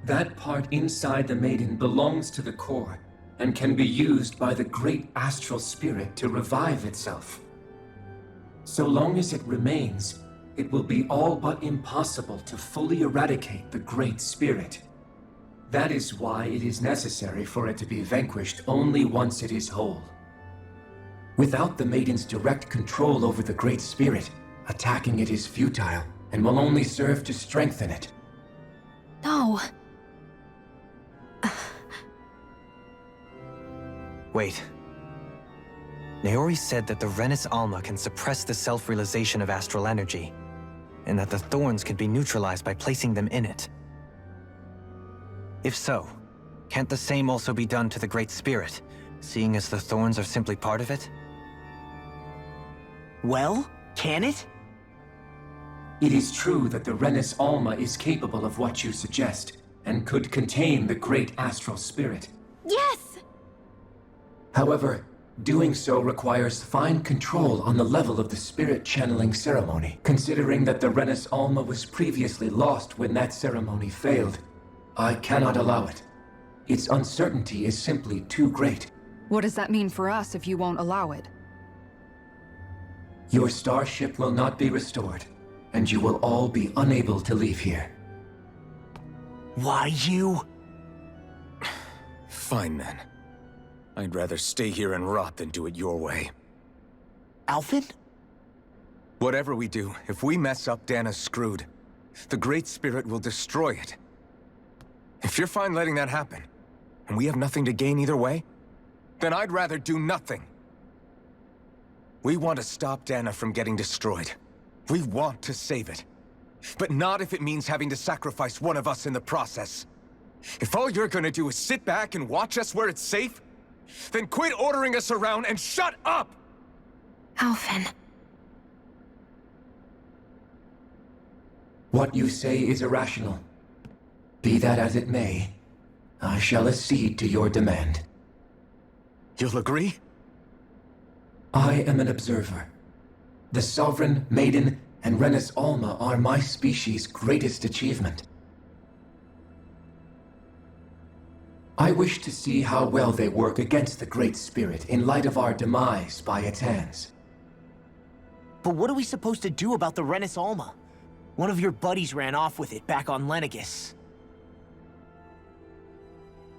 That part inside the Maiden belongs to the core, and can be used by the great astral spirit to revive itself. So long as it remains, it will be all but impossible to fully eradicate the Great Spirit. That is why it is necessary for it to be vanquished only once it is whole. Without the Maiden's direct control over the Great Spirit, attacking it is futile, and will only serve to strengthen it. No. Wait. Naori said that the Renan Alma can suppress the self-realization of astral energy, and that the thorns can be neutralized by placing them in it. If so, can't the same also be done to the Great Spirit, seeing as the thorns are simply part of it? Well, can it? It is true that the Renan Alma is capable of what you suggest, and could contain the great astral spirit. Yes! However, doing so requires fine control on the level of the spirit channeling ceremony, considering that the Renan Alma was previously lost when that ceremony failed. I cannot allow it. Its uncertainty is simply too great. What does that mean for us if you won't allow it? Your starship will not be restored, and you will all be unable to leave here. Why you? Fine then. I'd rather stay here and rot than do it your way. Alphen? Whatever we do, if we mess up, Dahna's screwed. The Great Spirit will destroy it. If you're fine letting that happen, and we have nothing to gain either way, then I'd rather do nothing. We want to stop Dahna from getting destroyed. We want to save it. But not if it means having to sacrifice one of us in the process. If all you're gonna do is sit back and watch us where it's safe, then quit ordering us around and shut up! Alphen. What you say is irrational. Be that as it may, I shall accede to your demand. You'll agree? I am an observer. The Sovereign, Maiden, and Renas Alma are my species' greatest achievement. I wish to see how well they work against the Great Spirit in light of our demise by its hands. But what are we supposed to do about the Renas Alma? One of your buddies ran off with it back on Lenegis.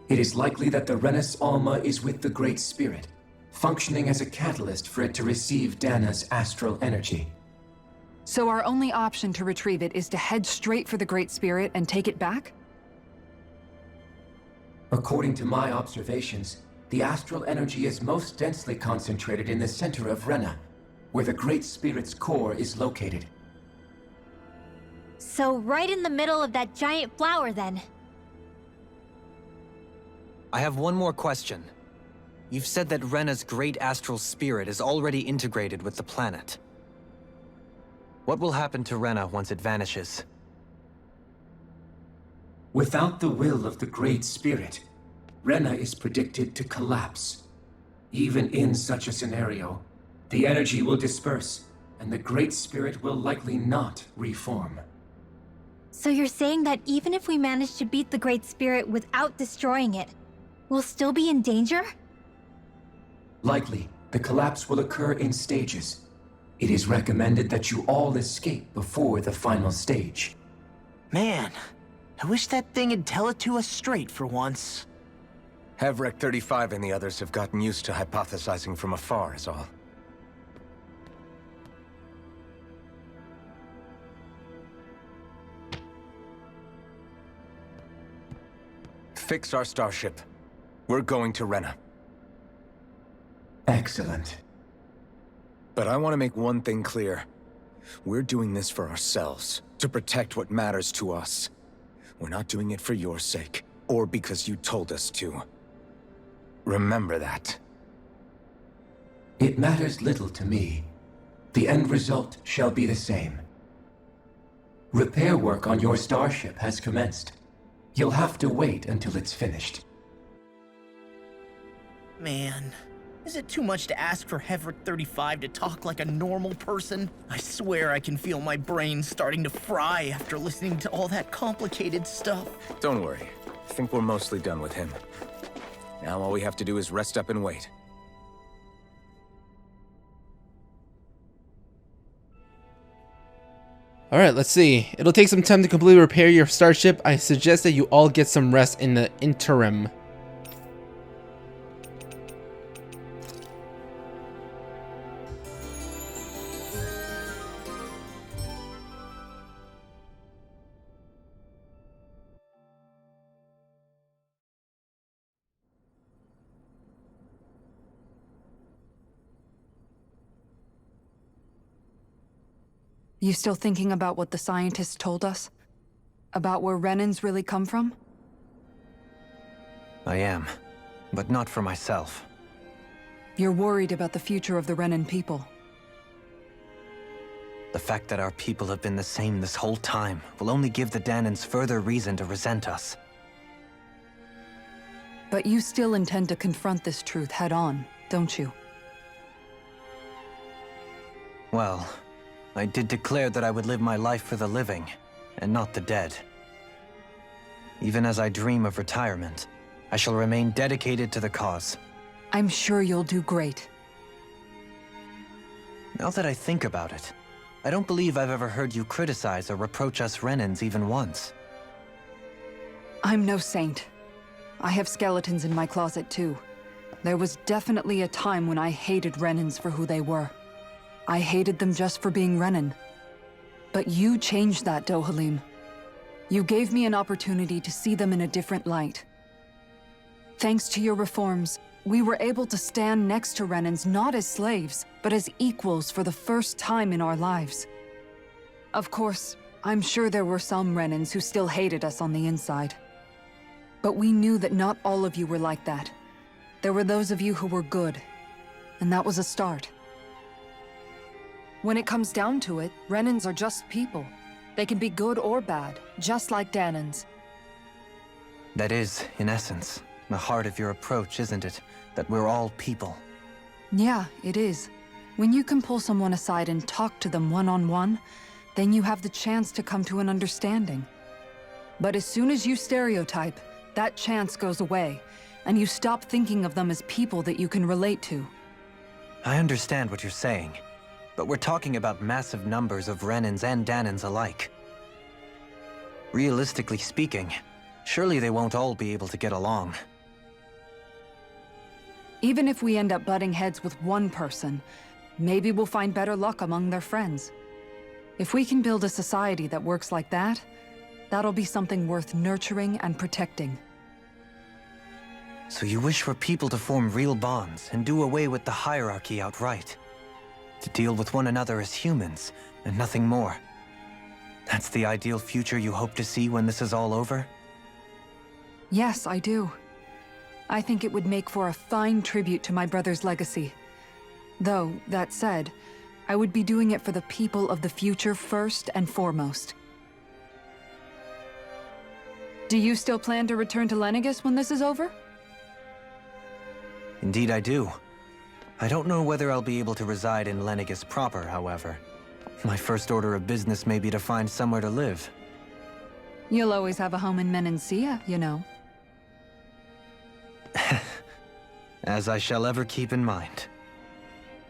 It is likely that the Renas Alma is with the Great Spirit, functioning as a catalyst for it to receive Dahna's astral energy. So our only option to retrieve it is to head straight for the Great Spirit and take it back? According to my observations, the astral energy is most densely concentrated in the center of Rena, where the Great Spirit's core is located. So right in the middle of that giant flower, then. I have one more question. You've said that Rena's great astral spirit is already integrated with the planet. What will happen to Rena once it vanishes? Without the will of the Great Spirit, Rena is predicted to collapse. Even in such a scenario, the energy will disperse, and the Great Spirit will likely not reform. So you're saying that even if we manage to beat the Great Spirit without destroying it, we'll still be in danger? Likely, the collapse will occur in stages. It is recommended that you all escape before the final stage. Man, I wish that thing would tell it to us straight for once. Havrek 35 and the others have gotten used to hypothesizing from afar is all. Fix our starship. We're going to Rena. Excellent. But I want to make one thing clear. We're doing this for ourselves, to protect what matters to us. We're not doing it for your sake, or because you told us to. Remember that. It matters little to me. The end result shall be the same. Repair work on your starship has commenced. You'll have to wait until it's finished. Man, is it too much to ask for Havrek 35 to talk like a normal person? I swear I can feel my brain starting to fry after listening to all that complicated stuff. Don't worry. I think we're mostly done with him. Now all we have to do is rest up and wait. Alright, let's see. It'll take some time to completely repair your starship. I suggest that you all get some rest in the interim. You still thinking about what the scientists told us? About where Renans really come from? I am, but not for myself. You're worried about the future of the Renan people. The fact that our people have been the same this whole time will only give the Dahnans further reason to resent us. But you still intend to confront this truth head-on, don't you? Well, I did declare that I would live my life for the living, and not the dead. Even as I dream of retirement, I shall remain dedicated to the cause. I'm sure you'll do great. Now that I think about it, I don't believe I've ever heard you criticize or reproach us Renans even once. I'm no saint. I have skeletons in my closet too. There was definitely a time when I hated Renans for who they were. I hated them just for being Renan. But you changed that, Dohalim. You gave me an opportunity to see them in a different light. Thanks to your reforms, we were able to stand next to Renans not as slaves, but as equals for the first time in our lives. Of course, I'm sure there were some Renans who still hated us on the inside. But we knew that not all of you were like that. There were those of you who were good, and that was a start. When it comes down to it, Renans are just people. They can be good or bad, just like Dahnan's. That is, in essence, the heart of your approach, isn't it? That we're all people. Yeah, it is. When you can pull someone aside and talk to them one-on-one, then you have the chance to come to an understanding. But as soon as you stereotype, that chance goes away, and you stop thinking of them as people that you can relate to. I understand what you're saying, but we're talking about massive numbers of Renans and Dahnans alike. Realistically speaking, surely they won't all be able to get along. Even if we end up butting heads with one person, maybe we'll find better luck among their friends. If we can build a society that works like that, that'll be something worth nurturing and protecting. So you wish for people to form real bonds and do away with the hierarchy outright? To deal with one another as humans, and nothing more? That's the ideal future you hope to see when this is all over? Yes, I do. I think it would make for a fine tribute to my brother's legacy. Though, that said, I would be doing it for the people of the future first and foremost. Do you still plan to return to Lenegis when this is over? Indeed I do. I don't know whether I'll be able to reside in Lenegis proper, however. My first order of business may be to find somewhere to live. You'll always have a home in Menancia, you know. As I shall ever keep in mind.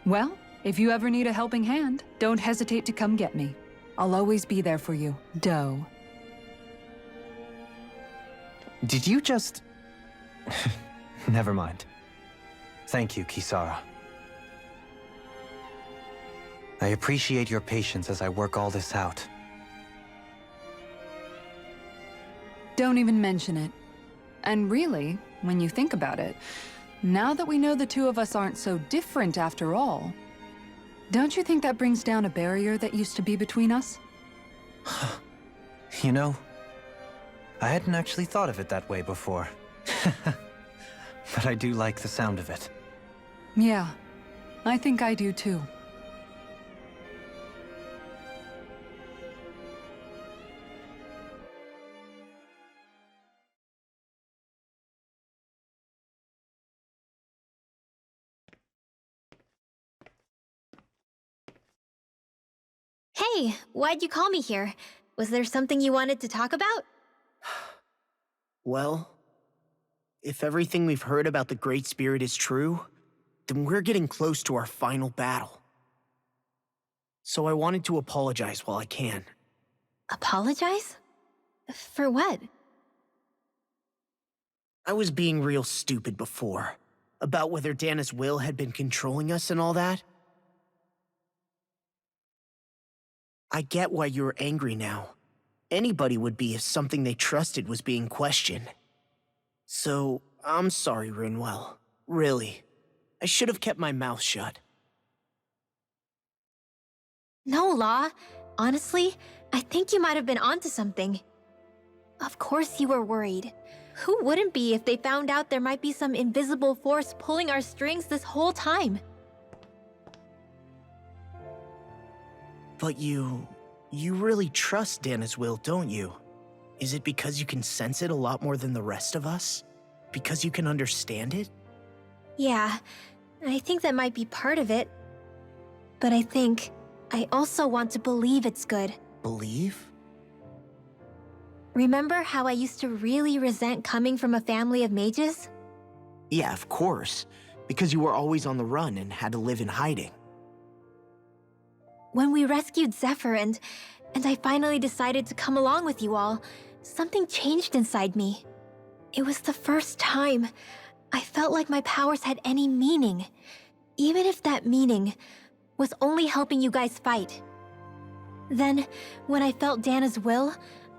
Well, if you ever need a helping hand, don't hesitate to come get me. I'll always be there for you, Doe. Did you just... Never mind. Thank you, Kisara. I appreciate your patience as I work all this out. Don't even mention it. And really, when you think about it, now that we know the two of us aren't so different after all, don't you think that brings down a barrier that used to be between us? You know, I hadn't actually thought of it that way before. But I do like the sound of it. Yeah, I think I do too. Hey, why'd you call me here? Was there something you wanted to talk about? Well, if everything we've heard about the Great Spirit is true, then we're getting close to our final battle. So I wanted to apologize while I can. Apologize? For what? I was being real stupid before, about whether Dahna's will had been controlling us and all that. I get why you're angry now. Anybody would be if something they trusted was being questioned. So, I'm sorry, Rinwell. Really. I should have kept my mouth shut. No, Law. Honestly, I think you might have been onto something. Of course you were worried. Who wouldn't be if they found out there might be some invisible force pulling our strings this whole time? But you really trust Dahna's will, don't you? Is it because you can sense it a lot more than the rest of us? Because you can understand it? Yeah, I think that might be part of it. But I also want to believe it's good. Believe? Remember how I used to really resent coming from a family of mages? Yeah, of course. Because you were always on the run and had to live in hiding. When we rescued Zephyr and I finally decided to come along with you all, something changed inside me. It was the first time I felt like my powers had any meaning, even if that meaning was only helping you guys fight. Then, when I felt Dahna's will,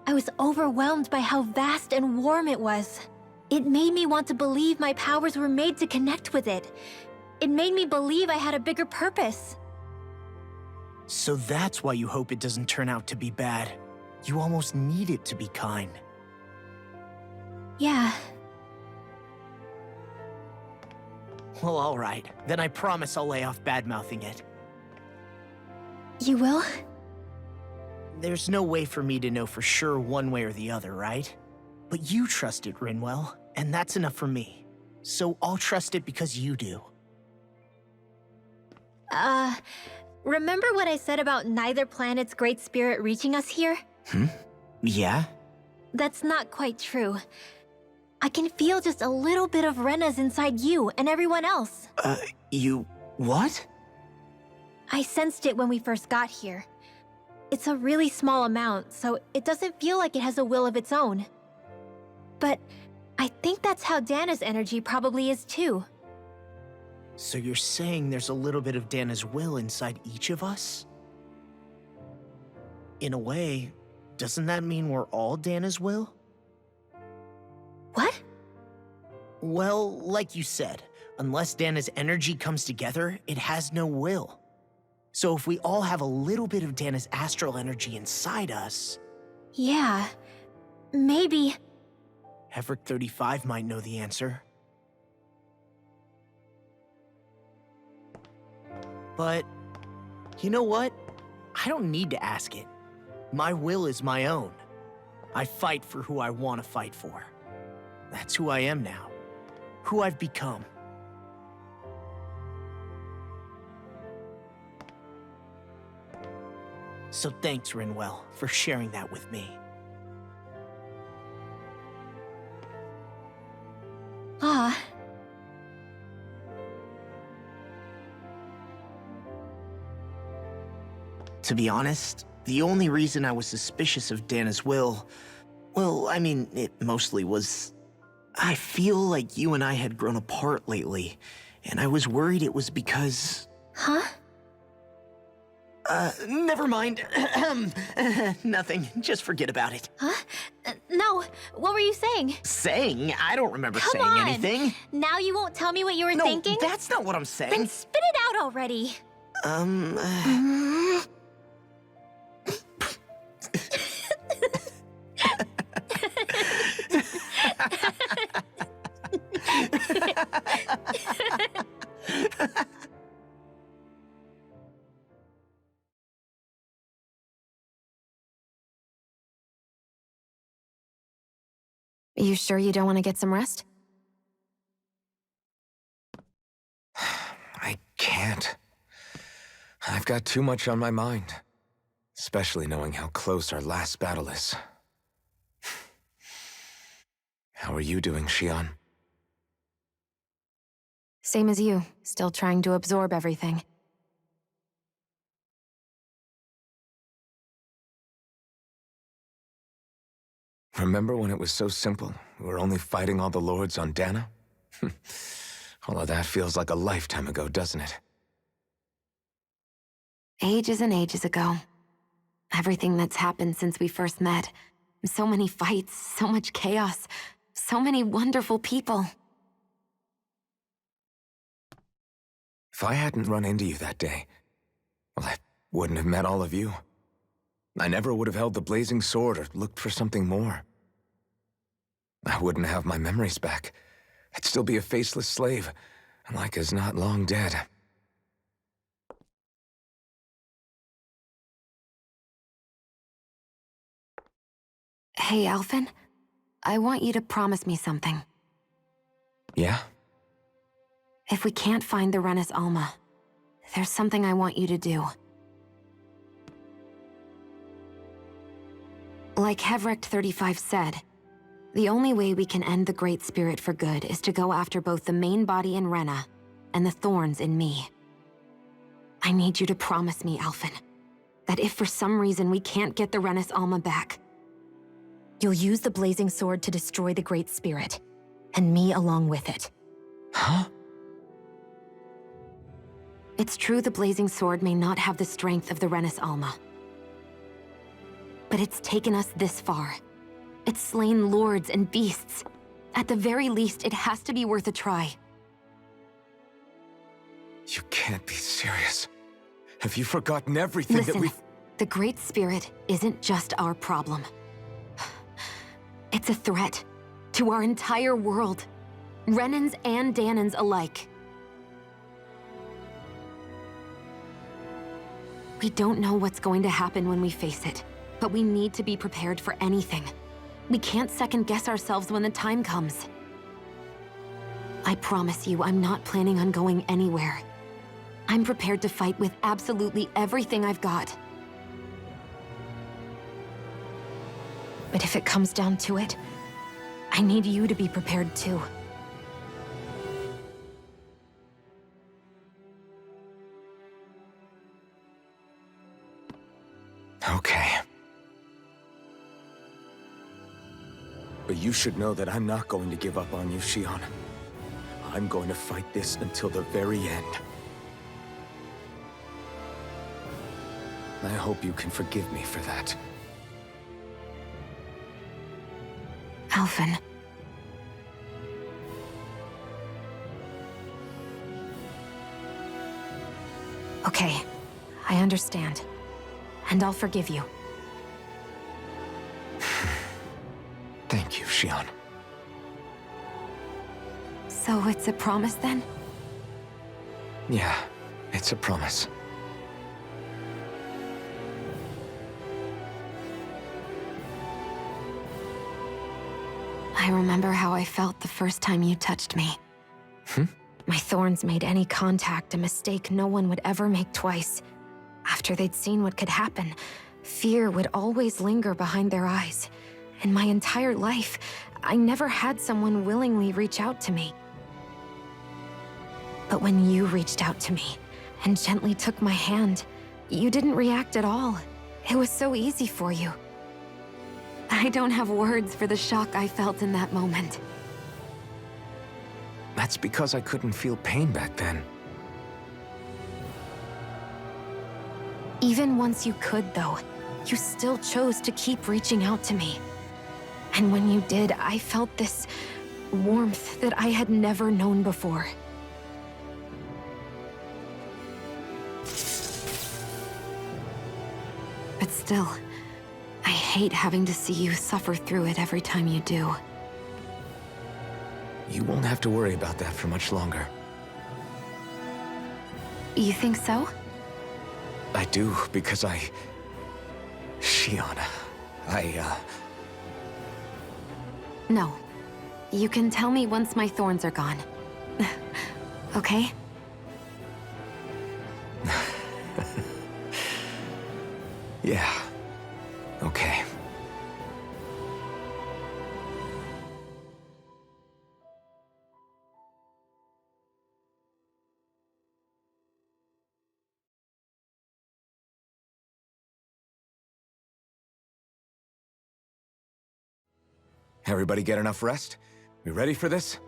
I was overwhelmed by how vast and warm it was. It made me want to believe my powers were made to connect with it. It made me believe I had a bigger purpose. So that's why you hope it doesn't turn out to be bad. You almost need it to be kind. Yeah. Well, alright. Then I promise I'll lay off bad-mouthing it. You will? there's no way for me to know for sure one way or the other, right? But you trusted Rinwell, and that's enough for me. So I'll trust it because you do. Remember what I said about neither planet's great spirit reaching us here? Yeah? That's not quite true. I can feel just a little bit of Rena's inside you and everyone else. You... what? I sensed it when we first got here. It's a really small amount, so it doesn't feel like it has a will of its own. But I think that's how Dahna's energy probably is too. So you're saying there's a little bit of Dahna's will inside each of us? In a way, doesn't that mean we're all Dahna's will? What? Well, like you said, unless Dahna's energy comes together, it has no will. So if we all have a little bit of Dahna's astral energy inside us... Yeah, maybe... Heverick 35 might know the answer. But, you know what? I don't need to ask it. My will is my own. I fight for who I want to fight for. That's who I am now. Who I've become. So thanks, Rinwell, for sharing that with me. To be honest, the only reason I was suspicious of Dahna's will, well, I mean, it mostly was... I feel like you and I had grown apart lately, and I was worried it was because... Huh? Never mind. Nothing. Just forget about it. Huh? No, what were you saying? Saying? I don't remember saying Come on. anything. Now you won't tell me what you were thinking? No, that's not what I'm saying. Then spit it out already. You sure you don't want to get some rest? I can't. I've got too much on my mind. Especially knowing how close our last battle is. How are you doing, Shionne? Same as you, still trying to absorb everything. Remember when it was so simple? We were only fighting all the lords on Dahna? All of that feels like a lifetime ago, doesn't it? Ages and ages ago. Everything that's happened since we first met. So many fights, so much chaos, so many wonderful people. If I hadn't run into you that day, well, I wouldn't have met all of you. I never would have held the blazing sword or looked for something more. I wouldn't have my memories back. I'd still be a faceless slave, like as not long dead. Hey, Alphen. I want you to promise me something. Yeah? If we can't find the Renas Alma, there's something I want you to do. Like Heverick 35 said, the only way we can end the Great Spirit for good is to go after both the main body in Rena and the thorns in me. I need you to promise me, Alphen, that if for some reason we can't get the Renas Alma back, you'll use the blazing sword to destroy the Great Spirit, and me along with it. Huh? It's true the blazing sword may not have the strength of the Renas Alma. But it's taken us this far. It's slain lords and beasts. At the very least, it has to be worth a try. You can't be serious. Have you forgotten everything that we've... The Great Spirit isn't just our problem. It's a threat to our entire world. Renans and Dahnans alike. We don't know what's going to happen when we face it. But we need to be prepared for anything. We can't second-guess ourselves when the time comes. I promise you, I'm not planning on going anywhere. I'm prepared to fight with absolutely everything I've got. But if it comes down to it, I need you to be prepared too. Okay. But you should know that I'm not going to give up on you, Shionne. I'm going to fight this until the very end. I hope you can forgive me for that. Alphen. Okay, I understand. And I'll forgive you. Thank you, Shionne. So it's a promise then? Yeah, it's a promise. I remember how I felt the first time you touched me. My thorns made any contact a mistake no one would ever make twice. After they'd seen what could happen, fear would always linger behind their eyes. In my entire life, I never had someone willingly reach out to me. But when you reached out to me and gently took my hand, you didn't react at all. It was so easy for you. I don't have words for the shock I felt in that moment. That's because I couldn't feel pain back then. Even once you could, though, you still chose to keep reaching out to me. And when you did, I felt this warmth that I had never known before. But still, I hate having to see you suffer through it every time you do. You won't have to worry about that for much longer. You think so? I do, because Shionne, No. You can tell me once my thorns are gone. Okay? Yeah. Okay. Everybody get enough rest? We ready for this?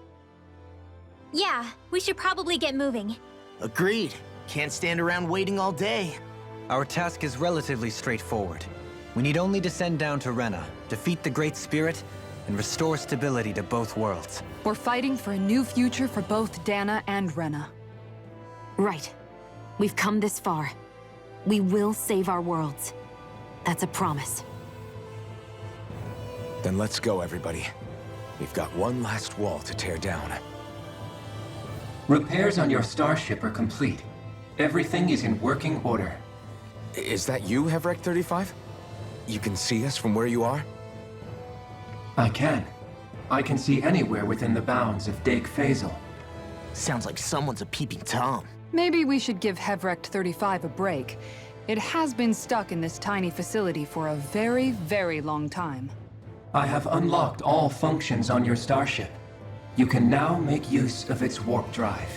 Yeah, we should probably get moving. Agreed. Can't stand around waiting all day. Our task is relatively straightforward. We need only descend down to Rena, defeat the Great Spirit, and restore stability to both worlds. We're fighting for a new future for both Dahna and Rena. Right. We've come this far. We will save our worlds. That's a promise. Then let's go, everybody. We've got one last wall to tear down. Repairs on your starship are complete. Everything is in working order. Is that you, Hevrek 35? You can see us from where you are? I can. I can see anywhere within the bounds of Dake Faisal. Sounds like someone's a peeping Tom. Maybe we should give Hevrek 35 a break. It has been stuck in this tiny facility for a very, very long time. I have unlocked all functions on your starship. You can now make use of its warp drive.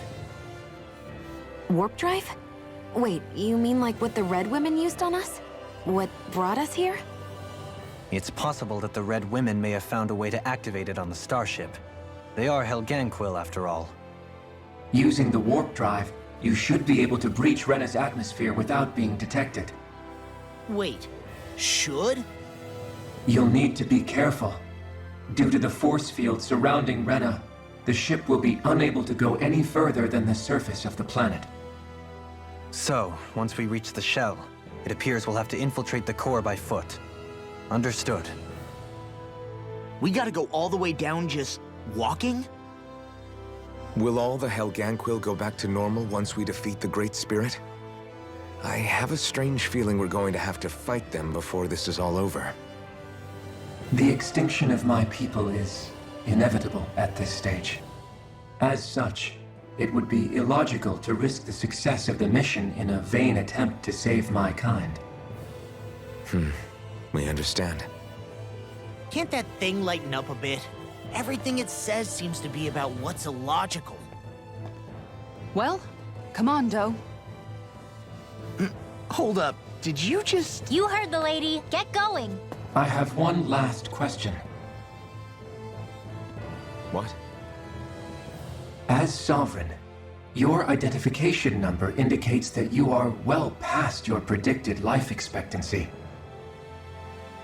Warp drive? Wait, you mean like what the Red Women used on us? What brought us here? It's possible that the Red Women may have found a way to activate it on the starship. They are Helganquil, after all. Using the warp drive, you should be able to breach Rena's atmosphere without being detected. Wait, should? You'll need to be careful. Due to the force field surrounding Rena, the ship will be unable to go any further than the surface of the planet. So, once we reach the shell, it appears we'll have to infiltrate the core by foot. Understood. We gotta go all the way down just walking? Will all the Helganquil go back to normal once we defeat the Great Spirit? I have a strange feeling we're going to have to fight them before this is all over. The extinction of my people is inevitable at this stage. As such, it would be illogical to risk the success of the mission in a vain attempt to save my kind. We understand. Can't that thing lighten up a bit? Everything it says seems to be about what's illogical. Well, come on, Doe. Hold up, did you just... You heard the lady. Get going. I have one last question. What? As Sovereign, your identification number indicates that you are well past your predicted life expectancy.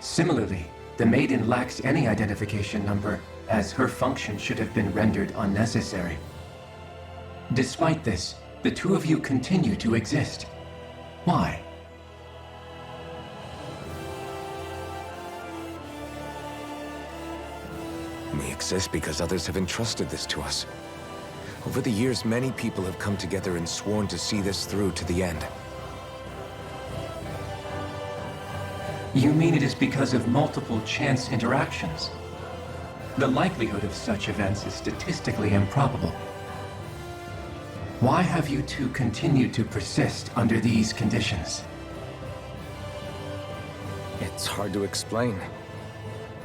Similarly, the Maiden lacks any identification number, as her function should have been rendered unnecessary. Despite this, the two of you continue to exist. Why? We exist because others have entrusted this to us. Over the years, many people have come together and sworn to see this through to the end. You mean it is because of multiple chance interactions? The likelihood of such events is statistically improbable. Why have you two continued to persist under these conditions? It's hard to explain.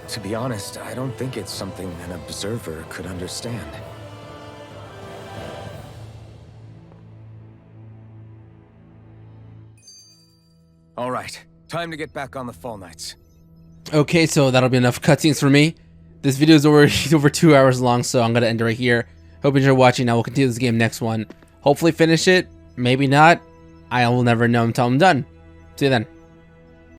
To be honest, I don't think it's something an observer could understand. All right, time to get back on the Fall Knights. Okay, so that'll be enough cutscenes for me. This video is over 2 hours long, so I'm gonna end it right here. Hope you enjoyed watching. I will continue this game next one. Hopefully finish it. Maybe not. I will never know until I'm done. See you then.